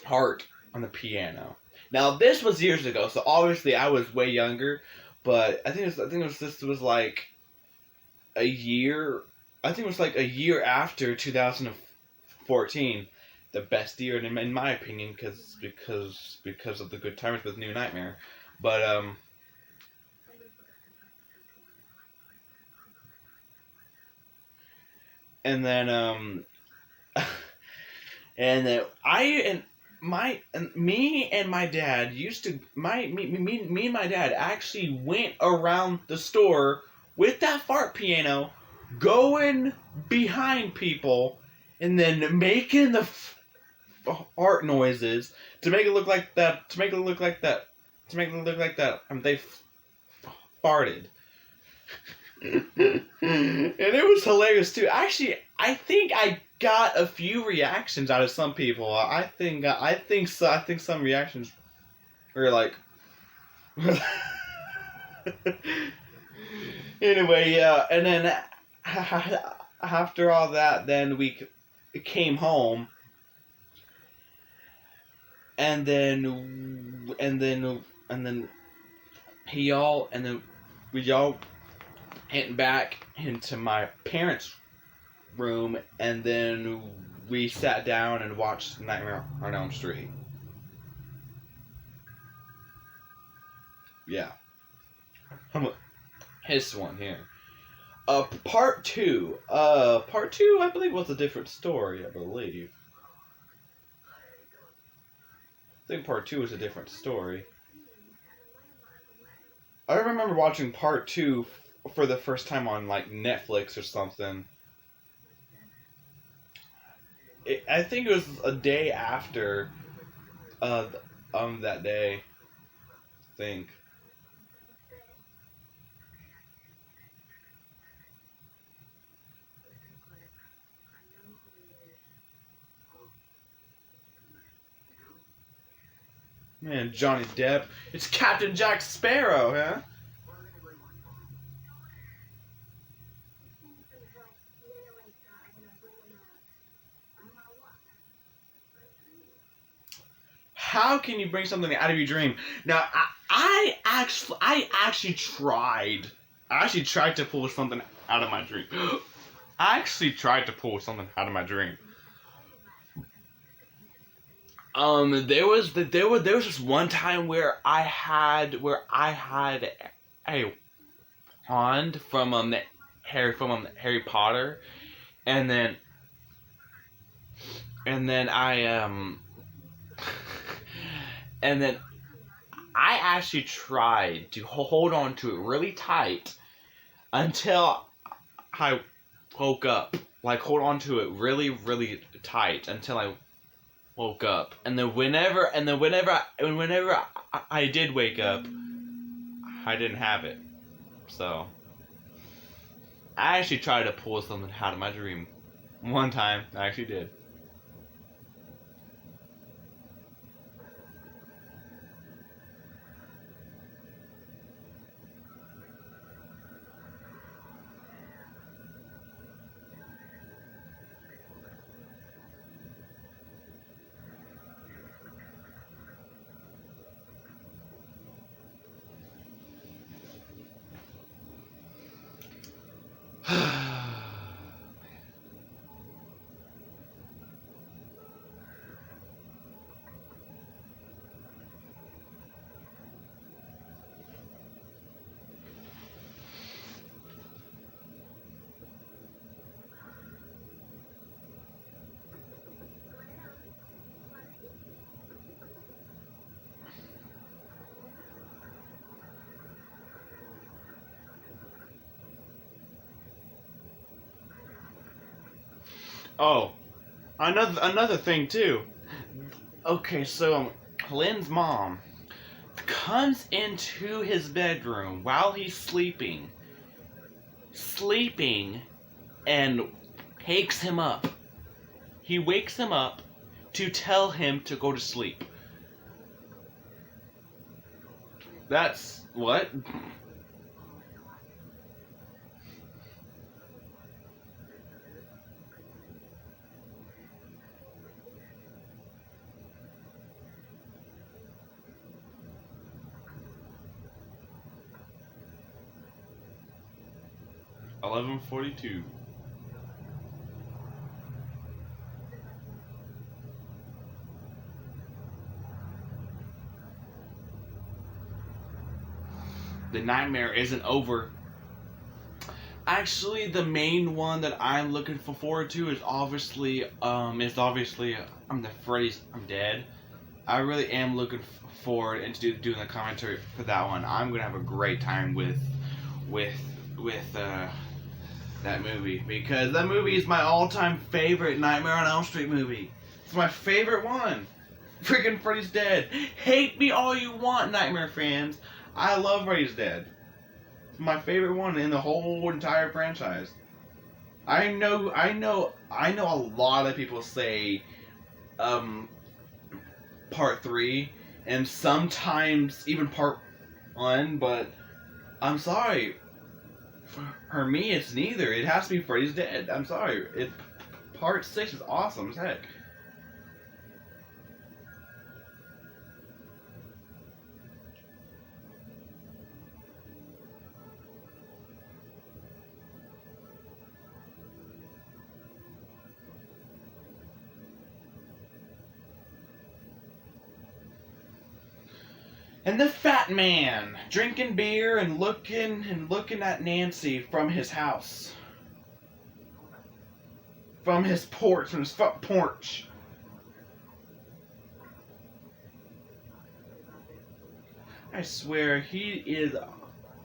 heart on the piano. Now this was years ago, so obviously I was way younger, but I think this was like a year. I think it was like a year after 2014, the best year in my opinion, because of the good times with New Nightmare. But and then and then me and my dad used to me and my dad actually went around the store with that fart piano, going behind people and then making the fart noises to make it look like that. They farted. And it was hilarious too. Actually, I think I got a few reactions out of some people. I think some reactions were like. Anyway, yeah, and then after all that, then we came home, and then we all went back into my parents' room, and then we sat down and watched Nightmare on Elm Street. Yeah. His one here. Part two. Part two, I believe, was a different story. I believe. I think part two was a different story. I remember watching part two for the first time on like Netflix or something. I think it was a day after that day. I think. Man, Johnny Depp. It's Captain Jack Sparrow, huh? How can you bring something out of your dream? Now, I actually tried. I actually tried to pull something out of my dream. I actually tried to pull something out of my dream. There was just one time where I had a wand from Harry Potter, and then I and then I actually tried to hold on to it really tight until I woke up. Like, hold on to it really, really tight until I woke up. And then whenever I did wake up, I didn't have it. So I actually tried to pull something out of my dream. One time, I actually did. Oh, another thing too. Okay, so Lynn's mom comes into his bedroom while he's sleeping, and wakes him up. He wakes him up to tell him to go to sleep. That's what? $11:42. The nightmare isn't over. Actually, the main one that I'm looking forward to is obviously the Freddy's I'm Dead. I really am looking forward into doing the commentary for that one. I'm gonna have a great time with that movie, because that movie is my all-time favorite Nightmare on Elm Street movie. It's my favorite one. Freaking Freddy's Dead. Hate me all you want, Nightmare fans. I love Freddy's Dead. It's my favorite one in the whole entire franchise. I know a lot of people say part 3 and sometimes even part 1, but I'm sorry. For me, it's neither. It has to be Freddy's Dead. I'm sorry. Part 6 is awesome as heck. And the fat man drinking beer and looking at Nancy from his house. From his porch, from his front porch. I swear, he is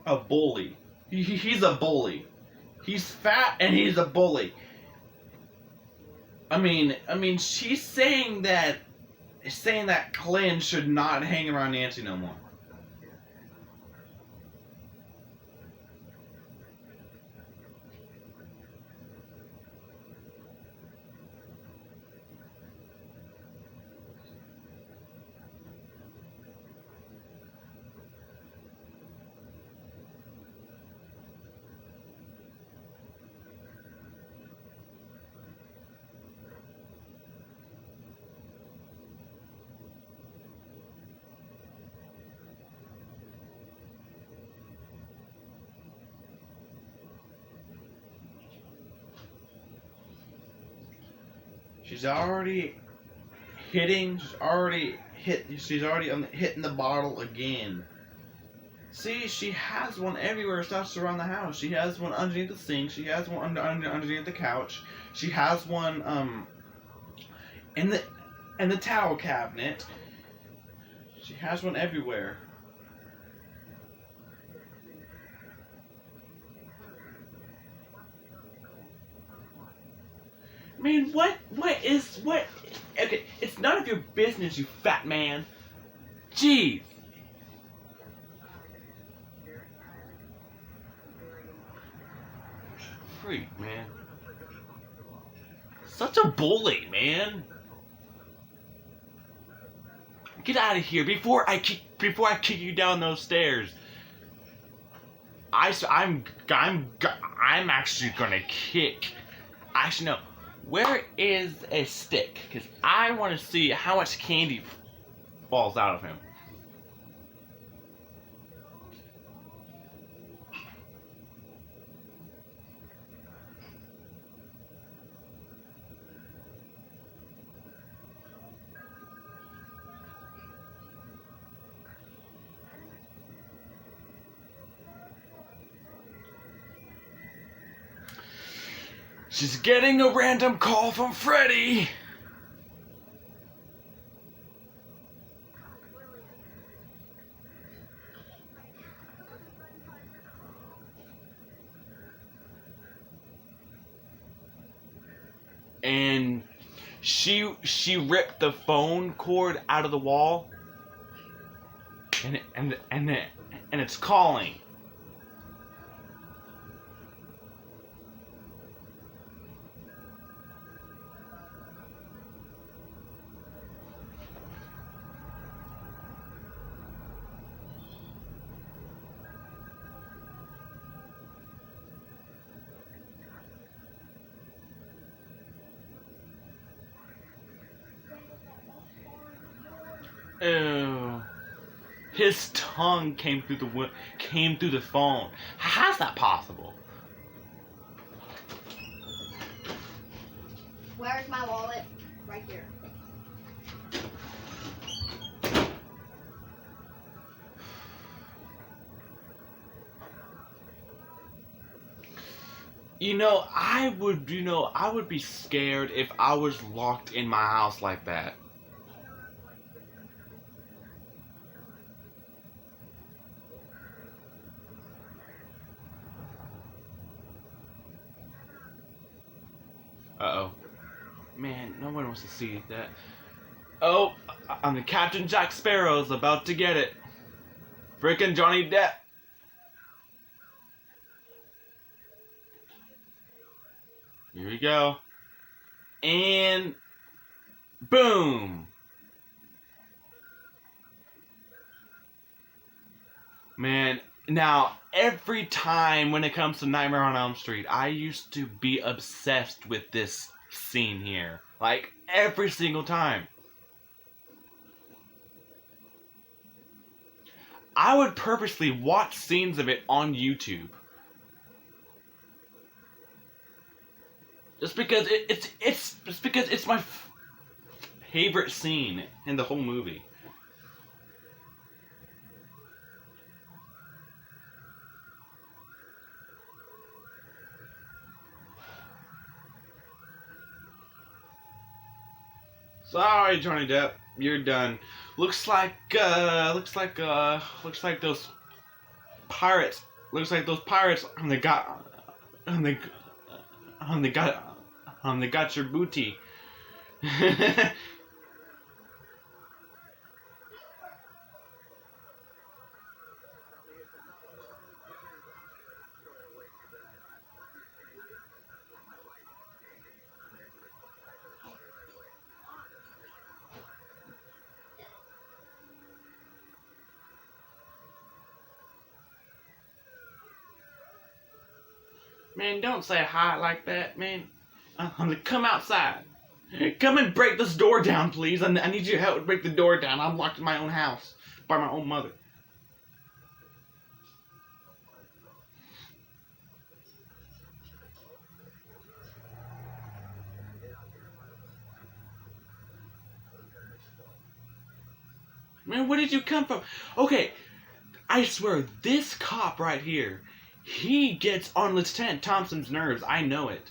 a bully. He's a bully. He's fat and he's a bully. I mean, she's saying that Clint should not hang around Nancy no more. She's already hitting the bottle again. See, she has one everywhere stuff around the house. She has one underneath the sink. She has one underneath the couch. She has one in the towel cabinet. She has one everywhere. I mean, what? Okay, it's none of your business, you fat man. Jeez. Freak, man. Such a bully, man. Get out of here before I kick you down those stairs. I'm actually gonna kick. Actually, no. Where is a stick? Because I want to see how much candy falls out of him. She's getting a random call from Freddy. And she ripped the phone cord out of the wall. And it's calling. Ew. His tongue came through the phone. How's that possible? Where's my wallet? Right here. I would be scared if I was locked in my house like that. Uh-oh. Man, no one wants to see that. Oh, I'm the Captain Jack Sparrow's about to get it. Frickin' Johnny Depp. Here we go. And boom. Man, now every time when it comes to Nightmare on Elm Street, I used to be obsessed with this scene here. Like, every single time. I would purposely watch scenes of it on YouTube. Just because it's my favorite scene in the whole movie. Sorry, Johnny Depp, you're done. Looks like those pirates. Looks like those pirates. They got your booty. Man, don't say hi like that, man. Come outside. Come and break this door down, please. I need your help to break the door down. I'm locked in my own house by my own mother. Man, where did you come from? Okay, I swear, this cop right here, he gets on Lieutenant Thompson's nerves. I know it.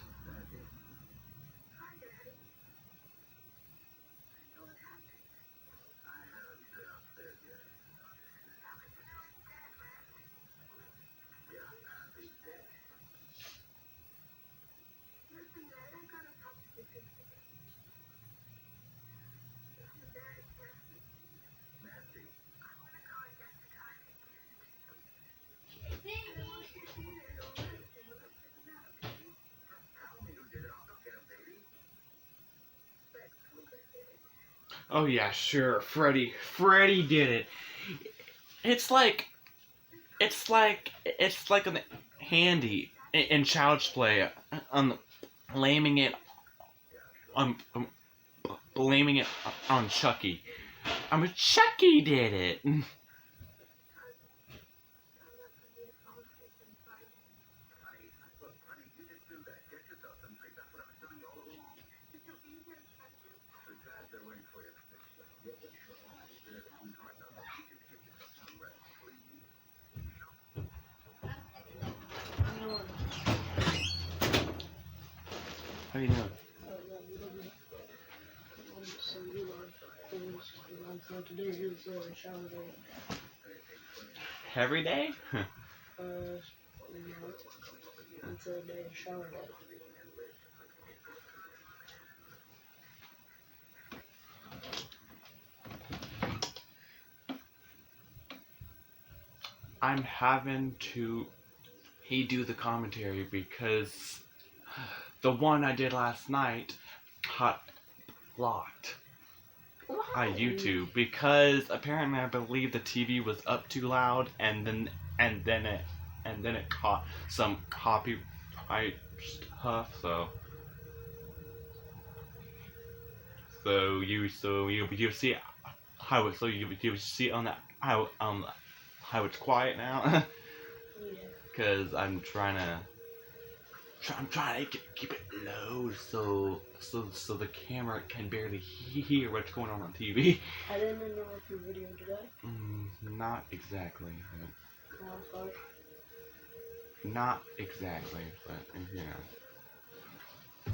Oh yeah, sure, Freddy did it. It's like on the handy in Child's Play, blaming it on Chucky. Chucky did it. How you doing? Today is shower day. Every day? It's a day of shower day. I'm having to do the commentary because the one I did last night got blocked on YouTube because apparently I believe the TV was up too loud and then it caught some copyright stuff. So you see how it, you see on that how it's quiet now. Because I'm trying to keep it low so the camera can barely hear what's going on TV. I didn't interrupt your video, did I? Not exactly. No, I'm sorry. Not exactly, but you know.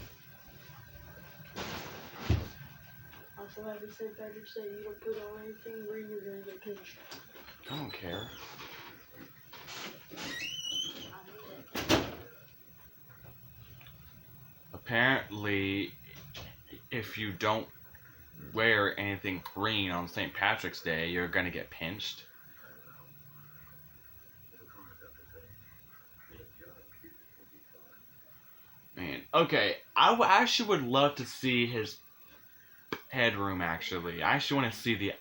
Also, happy St. Patrick's Day. You don't put on anything green, you're gonna get pinched. I don't care. Apparently, if you don't wear anything green on St. Patrick's Day, you're gonna get pinched. Man, okay, I actually would love to see his headroom, actually. I actually want to see the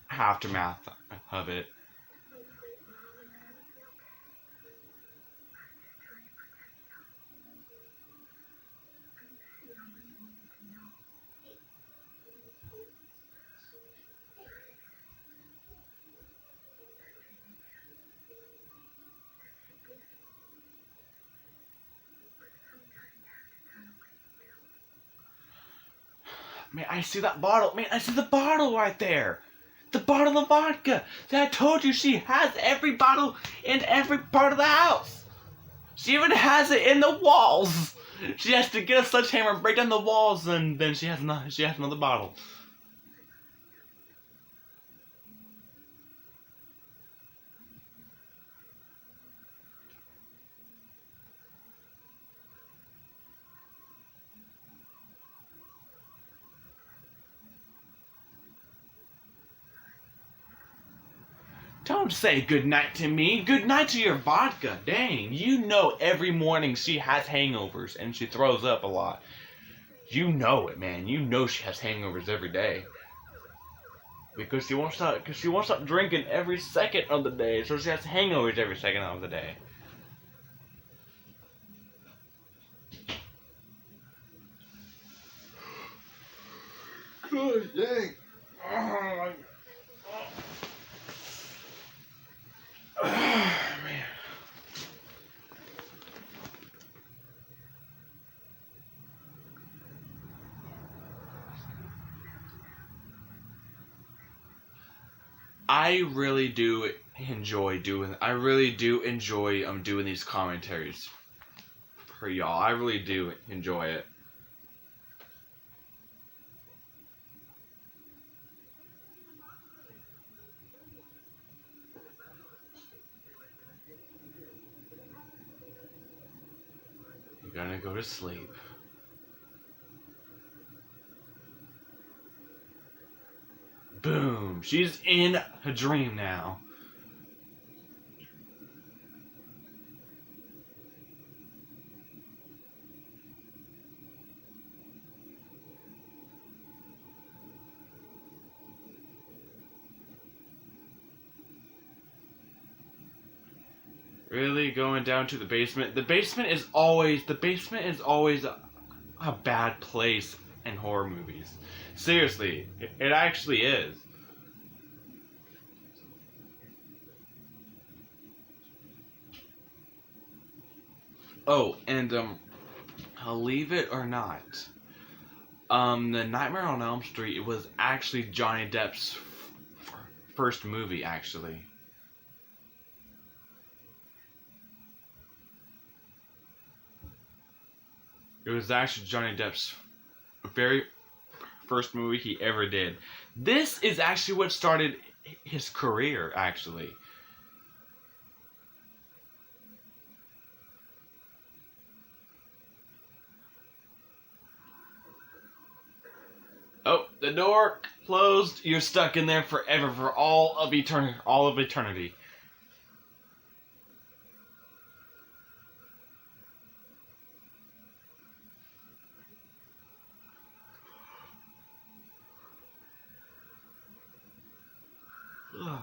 aftermath of it. Man, I see that bottle. Man, I see the bottle right there. The bottle of vodka. See, I told you she has every bottle in every part of the house. She even has it in the walls. She has to get a sledgehammer and break down the walls, and then she has another bottle. Don't say good night to me. Good night to your vodka. Dang, you know every morning she has hangovers and she throws up a lot. You know it, man. You know she has hangovers every day. Because she won't stop drinking every second of the day, so she has hangovers every second of the day. Good dang. Oh, man. I really do enjoy doing these commentaries for y'all. I really do enjoy it. You're gonna go to sleep. Boom. She's in a dream now. Really going down to the basement? The basement is always a bad place in horror movies. Seriously, it actually is. Oh, and believe it or not, the Nightmare on Elm Street, it was actually Johnny Depp's first movie, actually. It was actually Johnny Depp's very first movie he ever did. This is actually what started his career, actually. Oh, the door closed. You're stuck in there forever, for all of eternity. Ugh.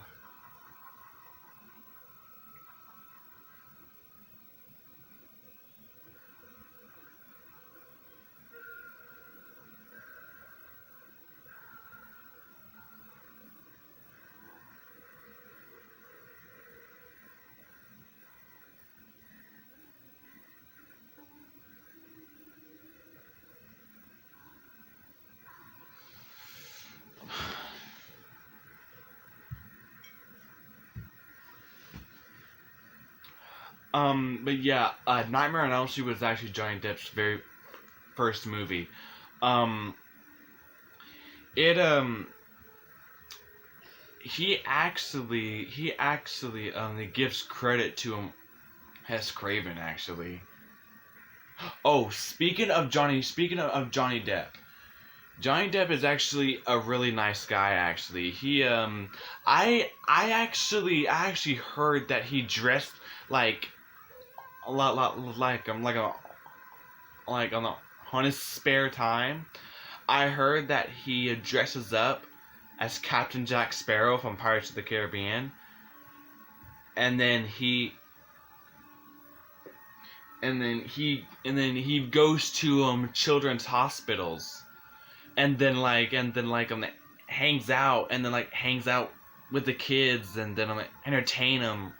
But yeah, Nightmare on Elm Street was actually Johnny Depp's very first movie. Um, it he gives credit to Wes Craven, actually. Oh, speaking of Johnny Depp. Johnny Depp is actually a really nice guy, actually. I actually heard that he dressed like a lot like on his spare time. I heard that he dresses up as Captain Jack Sparrow from Pirates of the Caribbean, and then he goes to children's hospitals, and then hangs out with the kids, and then entertain them,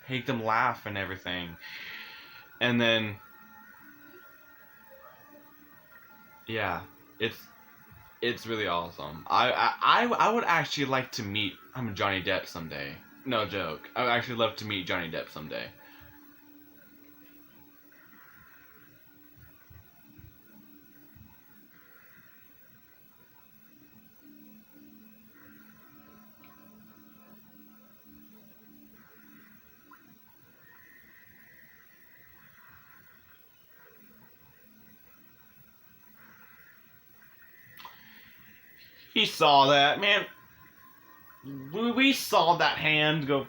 make them laugh and everything, and then yeah, it's really awesome. I would actually like to meet Johnny Depp someday. No joke. I would actually love to meet Johnny Depp someday. He saw that, man. we saw that hand go.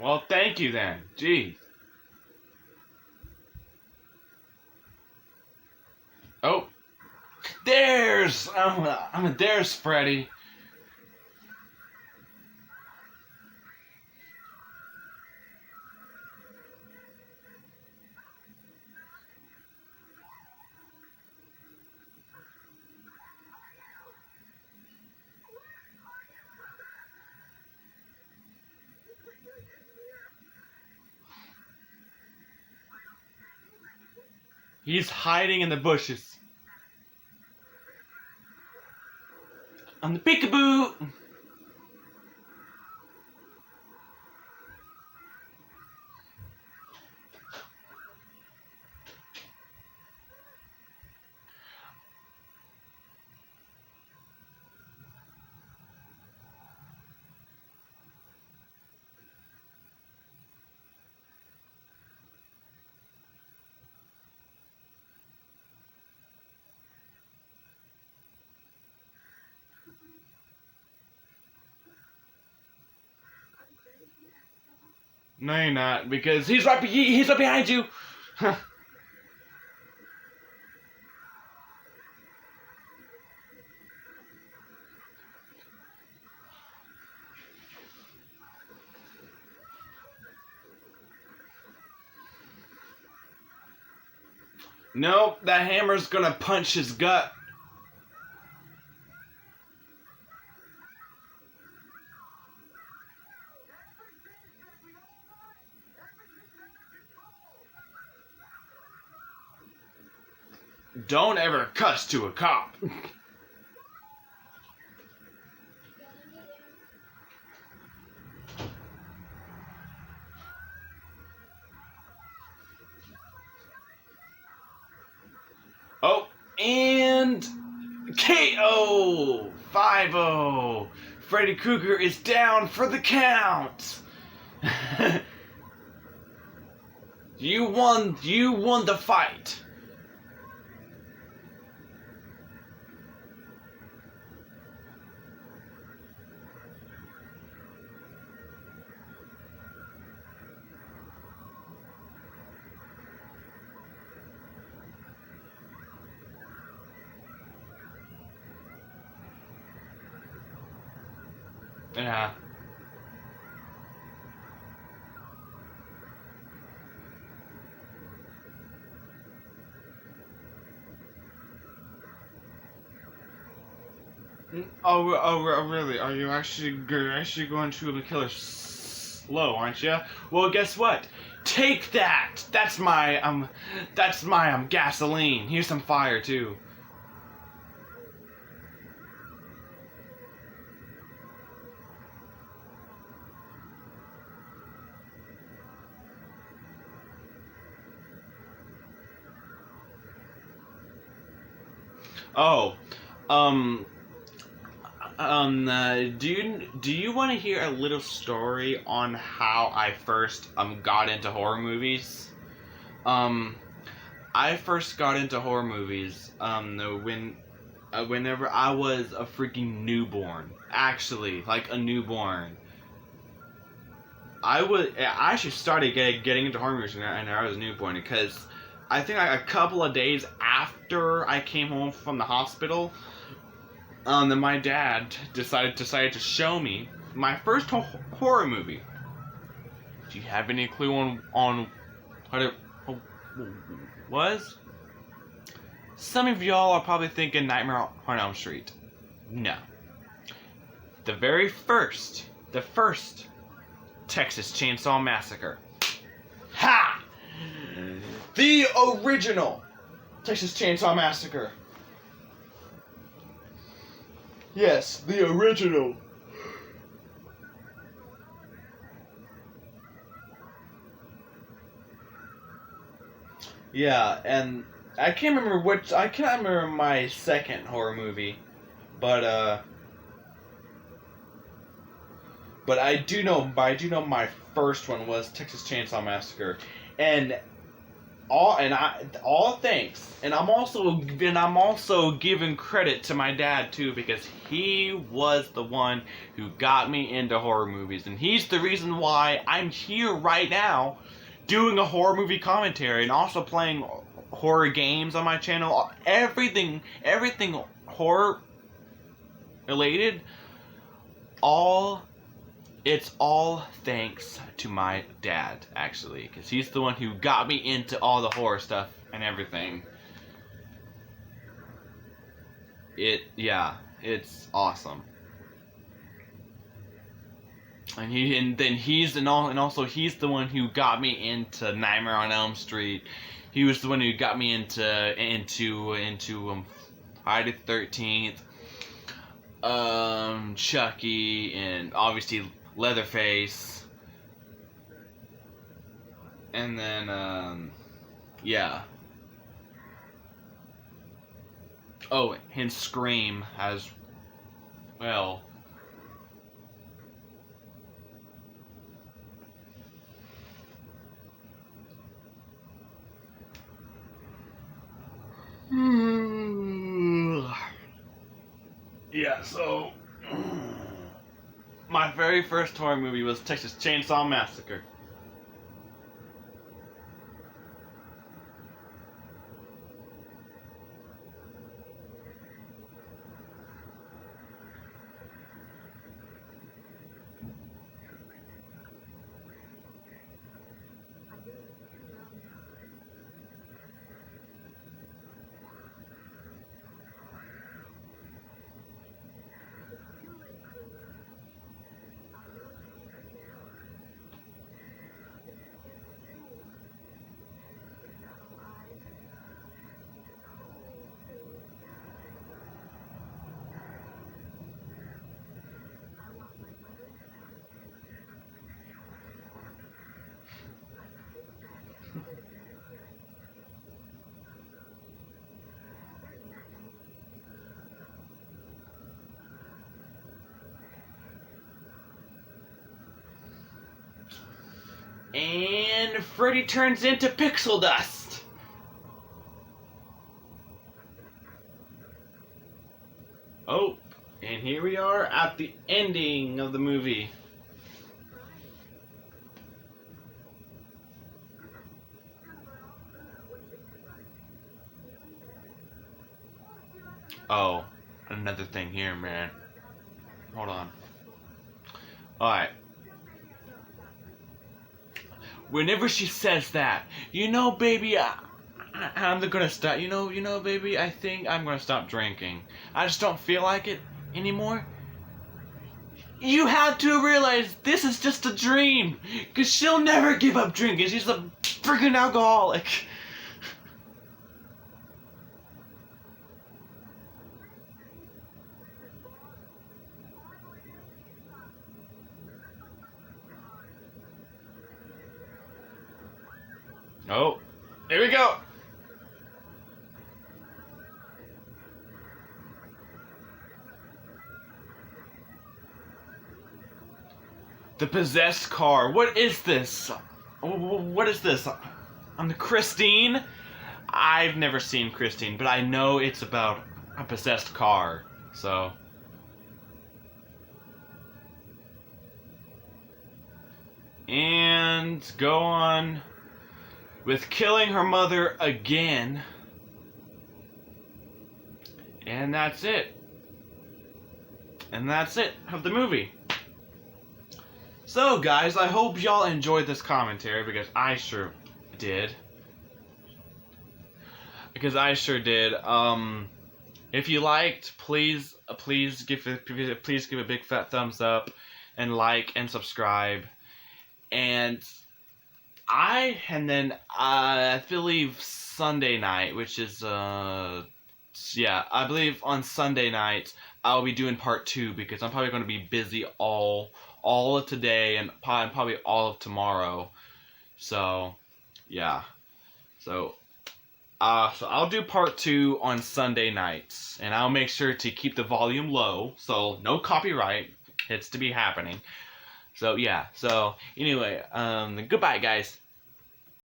Well, thank you then. Jeez. Oh, there's there's Freddy. He's hiding in the bushes. I'm the peekaboo. No, you're not, because he's right behind you. Nope, that hammer's gonna punch his gut. Don't ever cuss to a cop. Oh, and KO 5-0. Freddy Krueger is down for the count. You won the fight. Yeah. Oh, really? Are you actually going to the killer slow, aren't you? Well, guess what? Take that. That's my gasoline. Here's some fire too. Oh, do you want to hear a little story on how I first got into horror movies? I first got into horror movies whenever I was a freaking newborn. Actually, like a newborn. I actually started getting into horror movies when I was a newborn because I think a couple of days after I came home from the hospital, then my dad decided to show me my first horror movie. Do you have any clue on what it was? Some of y'all are probably thinking Nightmare on Elm Street. No. The first Texas Chainsaw Massacre. Ha! The original Texas Chainsaw Massacre. Yes, the original. Yeah, and I can't remember my second horror movie, but I do know my first one was Texas Chainsaw Massacre, and all thanks, and I'm also giving credit to my dad too, because he was the one who got me into horror movies, and he's the reason why I'm here right now doing a horror movie commentary and also playing horror games on my channel. Everything horror related, it's all thanks to my dad, actually, because he's the one who got me into all the horror stuff and everything. It's awesome. And also he's the one who got me into Nightmare on Elm Street. He was the one who got me into Friday the 13th, Chucky, and obviously Leatherface. And then yeah. Oh, and Scream as well. Yeah, so my very first horror movie was Texas Chainsaw Massacre. And Freddy turns into pixel dust. Oh, and here we are at the ending of the movie. Oh, another thing here, man. Hold on. Alright. Whenever she says that, baby, I'm gonna stop. Baby, I think I'm gonna stop drinking. I just don't feel like it anymore. You have to realize this is just a dream, cause she'll never give up drinking. She's a freaking alcoholic. Oh, here we go. The possessed car. What is this? What is this? On the Christine? I've never seen Christine, but I know it's about a possessed car. So. And go on with killing her mother again. And that's it. And that's it of the movie. So guys, I hope y'all enjoyed this commentary, because I sure did. If you liked, please give a big fat thumbs up, and like and subscribe. And and then I believe Sunday night, which is yeah, I believe on Sunday night I'll be doing part 2 because I'm probably going to be busy all of today and probably all of tomorrow. So yeah, so I'll do part 2 on Sunday nights, and I'll make sure to keep the volume low, so no copyright hits to be happening. So yeah, so anyway, goodbye guys.